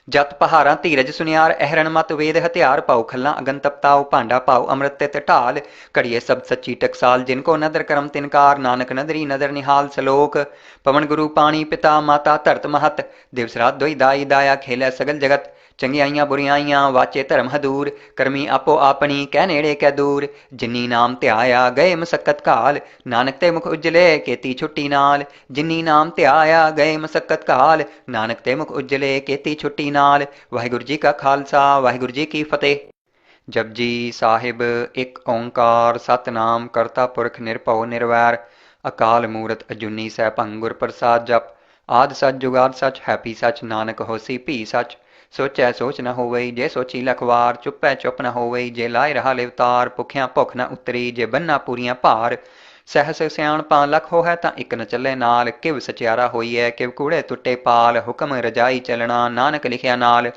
जत पहारा धीरज सुनियार अहरण मत वेद हथियार, पाओ खल्ला अगन तपताओ भांडा पाओ अमृत तित ढाल, घड़िए सब सच्ची टकसाल जिनको नदर करम तिनकार, नानक नदरी नदर निहाल सलोक, पवन गुरु पानी पिता माता धरत महत, दिवस रात दोई दाई दाया खेलै सगल जगत, चंगियाइयां बुरियाइयां वाचे धर्म हदूर, करमी आपो आपनी कह नेड़े कै दूर, जिन्नी नाम ध्याया गए मसक्कत काल, नानक ते मुख उज्जले केती छुट्टी नाल, जिन्नी नाम ध्याया गए मसक्कत काल, नानक ते मुख उज्जले केती छुट्टी नाल, वाहिगुरु जी का खालसा वाहिगुरु जी की फतेह। जपजी साहिब एक ओंकार सतनाम करता पुरख निरभਉ निरवैर, अकाल मूरत अजूनी सैभं गुर प्रसाद जप, आद सच जुगाद सच हैपी सच नानक होसी भी सच, सोचै सोच न होवई जे सोची लखवार, चुपै चुप न होवई जे लाए रहा लिवतार, भुखिया भुख न उतरी जे बन्ना पूरियां भार, सहस सियाणपा लख हो है तां इक न चले नाल, किव सचियारा होईए किव कूड़े तुट्टे पाल, हुक्म रजाई चलना नानक लिखिया नाल,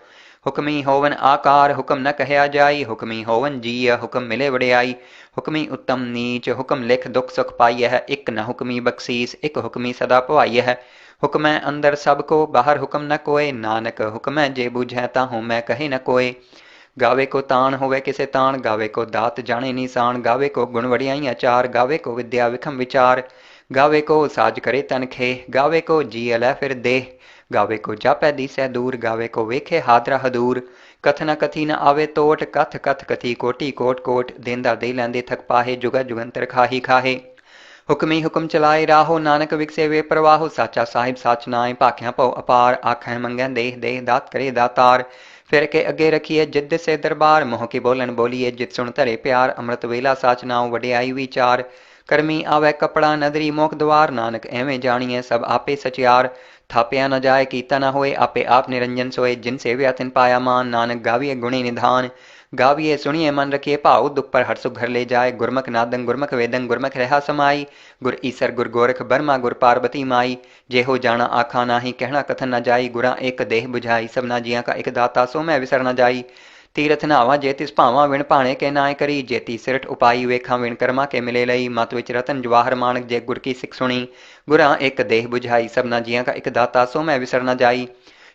हुक्मी होवन आकार हुक्म न कहया जाई, हुक्मी होवन जीय हुक्म मिले वड़ियाई, हुक्मी उत्तम नीच हुक्म लिख दुख सुख पाई है, इक न हुक्मी बख्शीस इक हुक्मी सदा भवाई है, हुक्मै अंदर सबको बाहर हुक्म न कोय, नानक हुक्मै जे बुझै ताहूँ मैं कहे न कोय, गावे को तान होवे किसे तान, गावे को दात जाने निशान, गावे को गुण वड़ियाई अचार, गावे को विद्या विखम विचार, गावे को साज करे तन खे, गावे को जी अलै फिर देह, गावे को जापै दिसै दूर, गावे को वेखे हादरा हदूर, कथ न कथी न आवे तोट, कथ कथ कथी कोटि कोट कोट, देंदा दे लैंदे थक पाहे, जुगा जुगंतर खाही खाहे। हुक्मी हुक्म चलाए राहो, नानक विकसे वे प्रवाहो, साचा साहिब साच नाए, भाख्या पौ अपार, आखें मंगै देह देह, दात करे दातार। फिर के अगे रखिए जिद से दरबार, मोह की बोलन बोलिए जिद सुन धरे प्यार, अमृत वेला साच नाओ वडियाई विचार। करमी आवे कपड़ा नदरी मोख द्वार, नानक एवें जानिए सब आपे सचियार। थापिया न जाए कीता न होए, आपे आप निरंजन सोए, जिन सेव्या तिन पाया मान, नानक गाविए गुणी निधान। गाविए सुनिए मन रखिए भाव, दुख पर हर सुख घर ले जाए। गुरमुख नादंग गुरमुख वेदंग, गुरमुख रहा समाई। गुर ईसर गुर गोरख बर्मा, गुर पार्वती माई। जेहो जाना आखा नाही, कहना कथन न जाई। गुरा एक देह बुझाई, सबना जिया का एक दाता, सो मैं विसर न जाई। तीरथ नावा जे तिस भावा, विण भाणे के नाय करी। जेती सिरठ उपाई, वेखा विण कर्मा के मिले लई। मत विच रतन जवाहर माणक, जे गुर की सिख सुनी। गुरा एक देह बुझाई, सबना जिया का एक दाता, सो मैं विसर न जाई।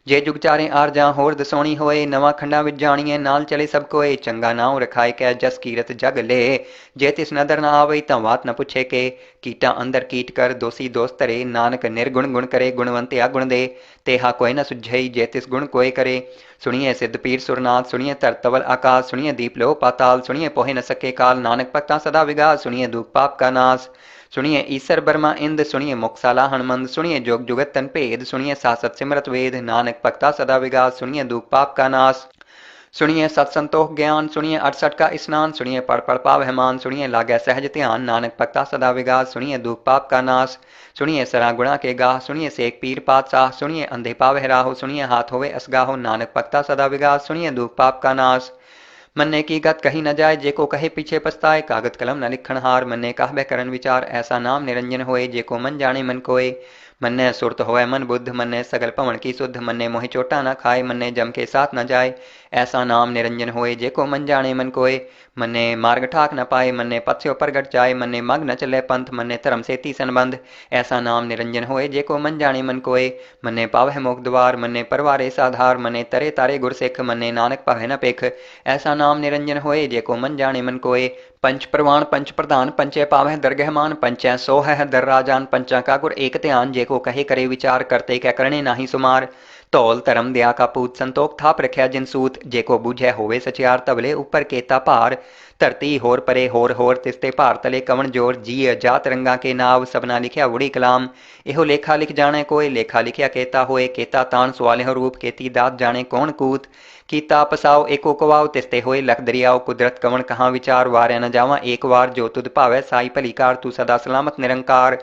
जे जुग चारे आर जा होर दसोणी होए, नवा खंडा विच जाणीए नाल चले सब कोए। चंगा नाव रखाए कै जस कीरत जग ले, जे तिस नदर न आवई तां वात न पुछे के। कीटा अंदर कीट कर, दोषी दोष धरे, नानक निर्गुण गुण करे। गुणवंत गुण दे, तेहा कोई न सुझई, जे तिस गुण कोय करे। सुनिए सिद्ध पीर सुरनाथ, सुनिए धर तवल आकाश। सुनिए दीप लो पाताल, सुनिए पोहे न सके काल। नानक भक्ता सदा विगास, सुनिए दुख पाप का नाश। सुनिए ईसर बर्मा इंद, सुनिए मोक्षाला हनुमंद। सुनिए जोग जुगत तन भेद, सुनिए सासत सिमरत वेद। नानक भक्ता सदा विगास, सुनिए दुख पाप का नाश। सुनिए सत्संतोख ज्ञान, सुनिए 68 का स्नान। सुनिए पढ़ पढ़ पावहमान, सुनिए लागै सहज ध्यान। नानक भक्ता सदा विगास, सुनिए दुख पाप का नाश। सुनिए सरा गुणा के गाह, सुनिए सेक पीर पातशाह। सुनिए अंधे पावह राहो, सुनिए हाथ होवे असगाहो। नानक भक्ता सदा विगास, सुनिए दुख पाप का नाश। मन्ने की गत कही न जाए, जेको कहे पीछे पछताए। कागत कलम न लिखण हार, मन्ने कहबे करन विचार। ऐसा नाम निरंजन होए, जेको मन जाने मन कोय। मन्ने सुरत होए मन बुद्ध, मन्ने सगल पवन की शुद्ध। मन्ने मोहि चोटा न खाए, मन्ने जम के साथ न जाए। ऐसा नाम निरंजन होए, जेको मन जाने मन कोय। मन्ने मार्ग ठाक न पाए, मन्ने पथ्यो प्रगट जाए। मन्ने मग न चले पंथ, मन्ने धर्म सेती संबंध। ऐसा नाम निरंजन होए, जेको मन जाने मन कोय। मन्ने पावह मोख द्वार, मन्ने परवारे साधार। मन्ने तरे तारे गुर सिख, मन्ने नानक पावे न पेख। ऐसा नाम निरंजन होए, जेको मन जाने मन कोय। पंच प्रवाण पंच प्रधान, पंचे पावह दरगह मान। पंचै सो है दर राजान, पंचा का गुर एक ध्यान। जेको कहे करे विचार, करते कै करने नाही सुमार। धौल धर्म दया का पूत, संतोख थाप रखिया जिन सूत। जेको बूझै होवे सचियार, तबले ऊपर केता भार। धरती होर परे होर तिसते भार तले कवन जोर। जीय जात रंगा के नाव, सबना लिखिया उड़ी कलाम। एहो लेखा लिख जाने कोय, लेखा लिखिया केता होए। केता तान सवालिहो रूप, केती दात जाने कौन कूत। कीता पसाओ एको कवाओ, तिसते होए लख दरियाओ। कुदरत कवन कहाँ विचार, वार्या न जावा एक वार। जो तुद भावै साई भली कार, तू सदा सलामत निरंकार।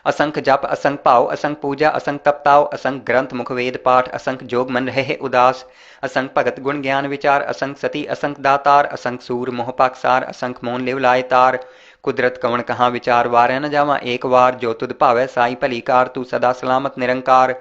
असंख जप असंख भाव, असंख पूजा असंख तपताओ। असंख ग्रंथ मुख वेद पाठ, असंख जोग मन रहे उदास। असंख भगत गुण ज्ञान विचार, असंख सती असंख दातार। असंख सूर मोह पाकसार, असंख मोन लिव लाए तार। कुदरत कवन कहाँ विचार, वार्या न जावा एक वार। जो तुद भावै साई भली कार, तू सदा सलामत निरंकार।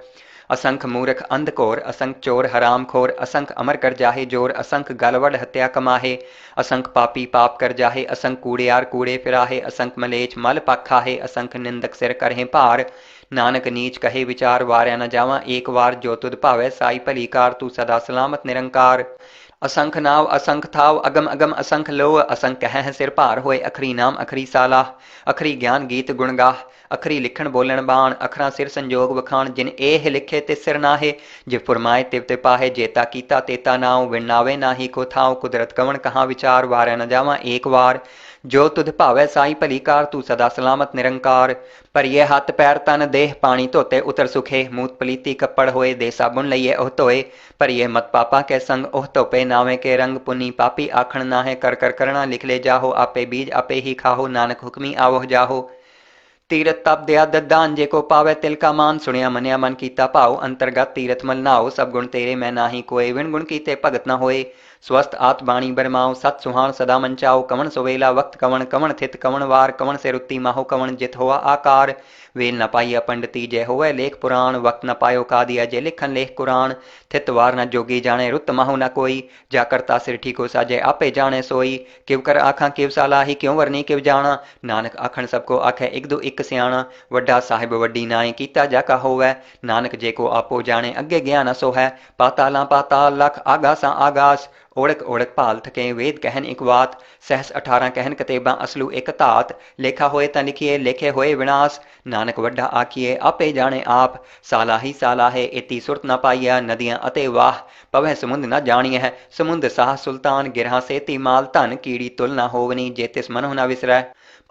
असंख मूर्ख अंध घोर, असंख चोर हराम खोर। असंख अमर कर जाहे जोर, असंख गलवड हत्या कमाहे। असंख पापी पाप कर जाहे, असंख कूड़ियार कूड़े फिराहे। असंख मलेच मल पाखाहे, असंख निंदक सिर करहे भार। नानक नीच कहे विचार, वार्या न जावा एक वार। जो तुद भावै साई भली कार, तू सदा सलामत निरंकार। असंख नाव असंख थाव, अगम अगम असंख लोह। असंख कह सिर भार होए, अखरी नाम अखरी सालाह। अखरी ज्ञान गीत गुण गाह, अखरी लिखण बोलण बाण। अखरा सिर संजोग वखाण, जिन एह लिखे तिस सिर नाहे। जिव फुरमाए तिव ते पाहे, जेता कीता तेता नाव। विण नावे नाही को थाव, कुदरत कवन कहाँ विचार। वार्या न जावा एक वार। जो तुध भावै साई भली कार, तू सदा सलामत निरंकार। पर ये हाथ पैर तन देह, पानी धोते उतर सुखे। मूत पलीती कपड़ होए, दे साबुन लइए ओह धोए। पर ये मत पापा के संग, ओह धोपे नावे के रंग। पुनी पापी आखण नाहे, कर कर करना लिख ले जाहो। आपे बीज आपे ही खाहो, नानक हुक्मी आवह जाहो। तीरथ तप दया ददान, जेको पावै तिल का मान। सुनिया मनिया मन कीता भाव, अंतर्गत तीरथ मल नाओ। सब गुण तेरे मैं नाही कोय, विण गुण कीते भगत न होए। स्वस्थ आत बाणी बरमाओ, सत सुहान सदा मंचाओ। कवन सुवेला वक्त कवन, कवन थित कवन वार। कवन से रुत्ती माहो, कवन जित होआ आकार। वेल न पाइया पंडिती, जय होवे लेख पुराण। वक्त न पायो कादिया, जय लिखन लेख कुरान। थित वार न जोगी जाने, रुत माहो न कोई। जा करता सिर ठीको साजे, आपे जाने सोई। किव कर आखा किव सालाही, क्यों वरनी किव जाना। नानक आखण सबको आखे, इक दो इक सियाणा। वड्डा साहिब वड्डी नाए, कीता जाका होवै। नानक जेको आपो जाने, अगे गया न सो है। पातालां पाताल लख, आगासां आगास। ओढ़क ओढ़क भाल थके वेद कहन एक बात, सहस 18 कहन कतेबां असलू एक धात, लेखा होए तां लिखिए लेखे होए विनाश, नानक वड्डा आखिए आपे जाने आप, सालाही सालाहे एती सुरत न पाइया, नदियां अते वाह पवह समुंद न जानिए, समुंद साह सुल्तान गिरहा सेती माल, धन कीड़ी तुल न होवनी जे तिस मनो न विसरै।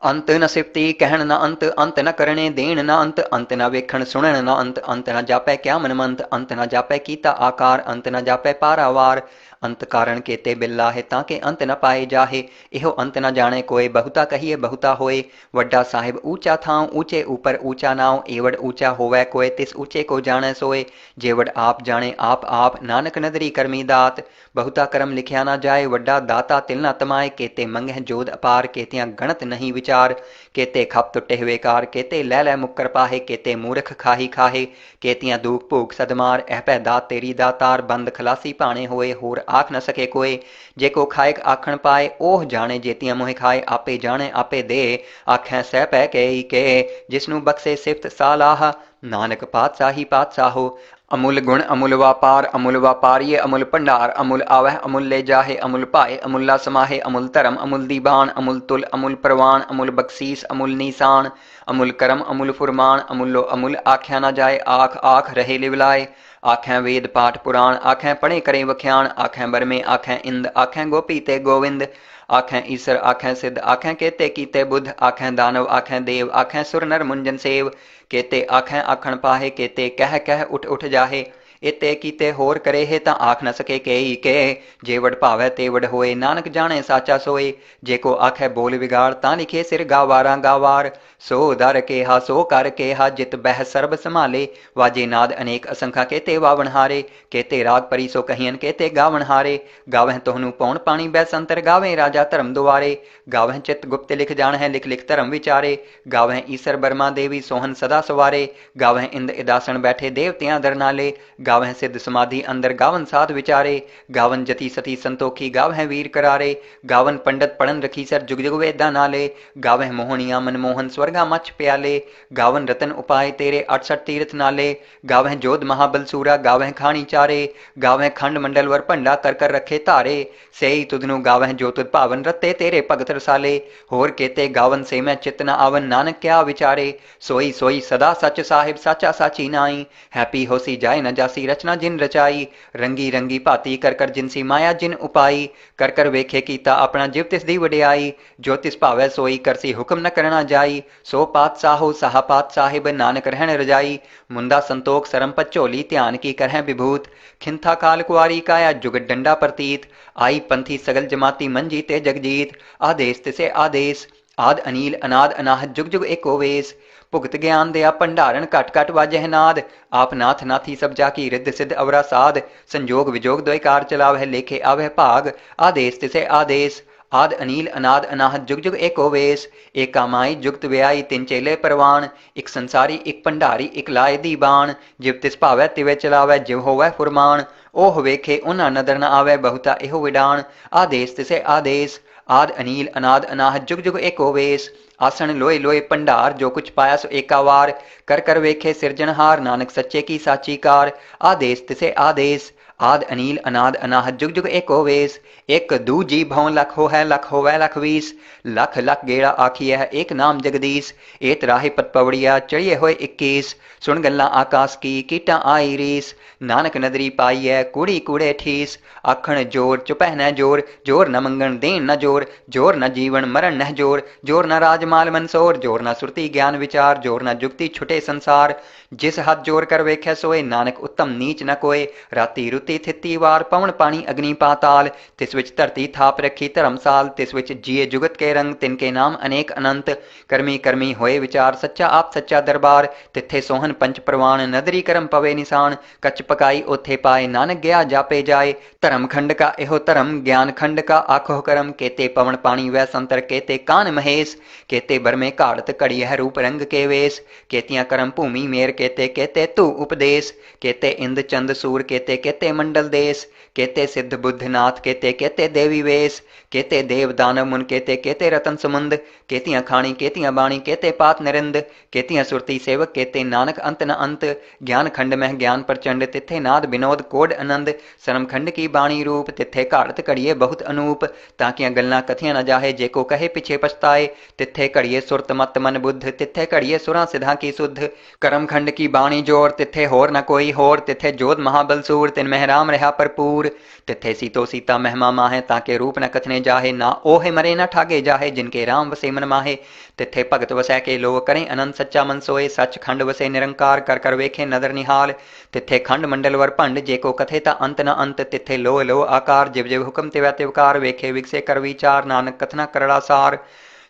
अंत न सिफती कहण न अंत न करने देण न अंत न वेखण सुणन न अंत न जापै क्या मनमंत, अंत न जापै कीता आकार, अंत न जापै पारावार, अंत कारण केते बिल्लाहे ताके अंत न पाए जाहे, इहो अंत न जाने कोय, बहुता कहिए बहुता होए, वड्डा साहिब ऊंचा थां ऊंचे ऊपर ऊंचा नाव, एवड ऊंचा होवै कोय तिस ऊंचे को जाने सोए, जेवड आप जाने आप नानक नदरी करमी दात, बहुता करम लिखिया न जाए, वड्डा दाता तिल न तमाए, केते मंगह जोध अपार, केतियां गणत नहीं विचार, केते खप तुटे हुए कार, केते लै मुक्कर पाहे, केते मूर्ख खाही खाहे, केतियां दूक भूख सदमार, एह पै दात तेरी दातार, बंद खलासी पाने होए, होर आख न सके कोय, जेको खाएक आखण पाए, ओह जाने जेतियां मोह खाए, आपे जाने आपे दे, आखें सह पै के, जिसनू बख्शे सिफत सालाह, नानक पातशाही पातशाहो। अमुल गुण अमुल व्यापारिये अमुल भंडार, अमुल आवह अमुल ले जाहे, अमुल पाए अमुल्ला समाहे, अमुल धर्म अमुल दीबान, अमुल तुल अमुल प्रवान, अमुल बख्शीस अमुल नीसान, अमुल करम अमुल फुरमान, अमुलो अमुल आख्या न जाए, आख आख रहे लिवलाए, आखें वेद पाठ पुराण, आखें पढ़े करें वख्याण, आखें बरमे आखें इंद, आखें गोपी ते गोविंद, आखें ईसर आखें सिद्ध, आखें केते कीते बुद्ध, आखें दानव आखें देव, आखें सुर नर मुंजन सेव, केते आखें आखण पाहे, केते कह कह उठ उठ जाहे, इते कीते होर करे हे तां आख न सके के, जेवड भावै तेवड होए, नानक जाने साचा सोए, जेको आखे बोल विगाड़ तां लिखे सिर गावारा गावार, सो दर केहा सो कर केहा, जित बह सर्ब संभाले, वाजे नाद अनेक असंखा, केते वावण हारे, केते राग परी सो कहियन, केते गावण हारे, गावह तोहनु पौण पानी बैसंतर, गावें राजा धर्म दुआरे, गावह चित गुप्त लिख जान है, लिख लिख धर्म विचारे, गावह ईसर बर्मा देवी सोहन सदा सवारे, गावह इंद इदासन बैठे देवतियां दर नाले, गावह सिद्ध समाधि अंदर, गावन साध विचारे, गावन जति सती संतोखी, गावह वीर करारे, गावन पंडित पढ़न रखीसर, जुग जुग वेदा नाले, गावह मोहनिया मनमोहन स्वर्गा मच प्याले, गावन रतन उपाय तेरे 68 तीर्थ नाले, गावह जोध महाबल सूरा, गावह खानी चारे, गावह खंड मंडल वर भंडा कर कर रखे धारे, सेई तुधनु गावह जो तुध भावन, रते तेरे भगत रसाले, होर केते गावन से मैं चित न आवन, नानक क्या विचारे, सोई सोई सदा सच साहिब साचा साची नाई, हैप्पी होसी जाए न जासी रचना जिन रचाई, रंगी रंगी भाती कर कर जिनसी माया जिन उपाई, कर कर वेखे कीता अपना जिव तिस दी वडियाई, जो तिस भावै सोई करसी हुक्म न करना जाई, सो पातशाहो साहा पात साहिब नानक रहन रजाई, मुंदा संतोख सरम पचोली ध्यान की करह विभूत, खिंथा काल कुआरी काया जुगत डंडा प्रतीत, आई पंथी सगल जमाती मंजी ते जगजीत, आदेश तिसे आदेश, आद अनील अनाद अनाहत जुग जुग एको वेस, भुगत ज्ञान दया भंडारण घट घट वाजह नाद, आप नाथ नाथी सब जाकी रिद्ध सिद्ध अवरा साध, संजोग विजोग द्वय कार चलावह लेखे आवह भाग, आदेश तिसे आदेश, आद अनील अनाद अनाहत जुग जुग एको वेस, एक कामाई जुगत व्याई तिन चेले परवान, एक संसारी एक भंडारी एक लाए दीबान, जिव तिस भावै तिवे चलावै जिव होवै फुरमान, ओह वेखे उन्हा नदर न आवे बहुता एहो विडान, आदेश तिसे आदेश, आद अनील अनाद अनाहत जुग जुग एको वेस, आसन लोए लोए भंडार जो कुछ पाया सो एकावार, कर कर वेखे सिरजनहार नानक सच्चे की साची कार, आदेश तिसे आदेश, आद अनील अनाद अनाहत जुग जुग एको वेस, एक दूजी भौं लख हो है लख होवै लख वीस, लख लख गेड़ा आखिए है एक नाम जगदीश, एत राहे पत पवड़िया चढ़िए होए 21, सुन गल्ला आकाश की कीटा आई रीस, नानक नदरी पाई है कूड़ी कूड़े ठीस, आखण जोर चुपह न जोर, जोर न मंगण देन न जोर, जोर न जीवन मरण न जोर, जोर न राजमाल मनसोर, जोर न सुरती ज्ञान विचार, जोर न जुगती छुटे संसार, जिस हथ जोर कर वेखे सोए, नानक उत्तम नीच न कोय, राती रुती थिती वार पवन पानी अग्नि पाताल, तिस विच धरती थाप रखी धर्मसाल, तिस विच जिए जुगत के रंग, तिनके नाम अनेक अनंत, करमी करमी होए विचार सच्चा आप सच्चा दरबार, तिथे सोहन पंच प्रवान, नदरी करम पवे निशान, कच पकाई ओथे पाए, नानक गया जापे जाए, धर्म खंड का एहो धर्म, ज्ञान खंड का आखो करम, केते पवन पानी वै संतर, केते कान महेश, केते बरमे घाड़त घड़ी है रूप रंग के वेश, केतियां करम भूमि मेर केते केते तू उपदेश, केते इंद चंद सूर केते केते मंडल देश, केते सिद्ध बुद्धनाथ केते केते देवी वेश, केते देव दानव मुन केते केते रतन समुंद, केतियां खाणी केतियां बाणी केते पात निरिंद, केतियां सुरती सेवक केते नानक अंत न अंत, ज्ञान खंड मह ज्ञान प्रचंड तिथे नाद विनोद कोड आनंद, सरम खंड की बाणी रूप तिथे घाड़त घड़िए बहुत अनूप, ताकियां गल्लां कथियां न जाहे जेको कहे पिछे पछताए, तिथे घड़िए सुरत मत मन बुद्ध, तिथे घड़िए सुरा सिधा की सुध, करम खंड की बाणी जोर तिथे होर न कोई होर, तिथे जोध महाबल सूर तिन मह राम रहा भरपूर, तिथे सीतो सीता महिमा माहे ताके रूप न कथने जाहे, ना ओहे मरे न ठागे जाहे जिनके राम वसे मन माहे, तिथे भगत वसै के लोग करें अनंत सच्चा मन सोए, सच खंड वसे निरंकार कर कर वेखे नदर निहाल, तिथे खंड मंडल वर भंड जेको कथे ता अंत न अंत, तिथे लो लो आकार जिव जिव हुक्म तिवै तिवकार, वेखे विकसे कर विचार नानक कथना करड़ा सार,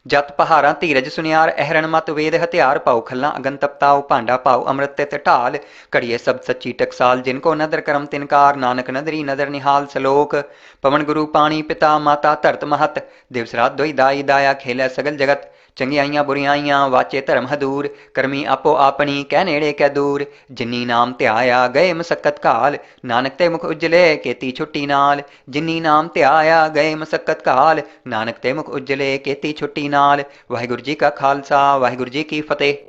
जत पहारा धीरज सुनियार अहरण मत वेद हथियार, पाओ खल्ला अगन तपताओ भांडा पाओ अमृत तित ढाल, घड़िए सब सच्ची टकसाल जिनको नदर करम तिनकार, नानक नदरी नदर निहाल सलोक, पवन गुरु पानी पिता माता धरत महत, दिवस रात दोई दाई दाया खेलै सगल जगत, चंगियाइयां बुरियाइयां वाचे धर्म हदूर, करमी आपो आपनी कह नेड़े कै दूर, जिन्नी नाम ध्याया गए मसक्कत काल, नानक ते मुख उजले केती छुट्टी नाल, जिन्नी नाम ध्याया गए मसक्कत काल, नानक ते मुख उजले केती छुट्टी नाल। वाहिगुरू जी का खालसा वाहिगुरू जी की फतेह।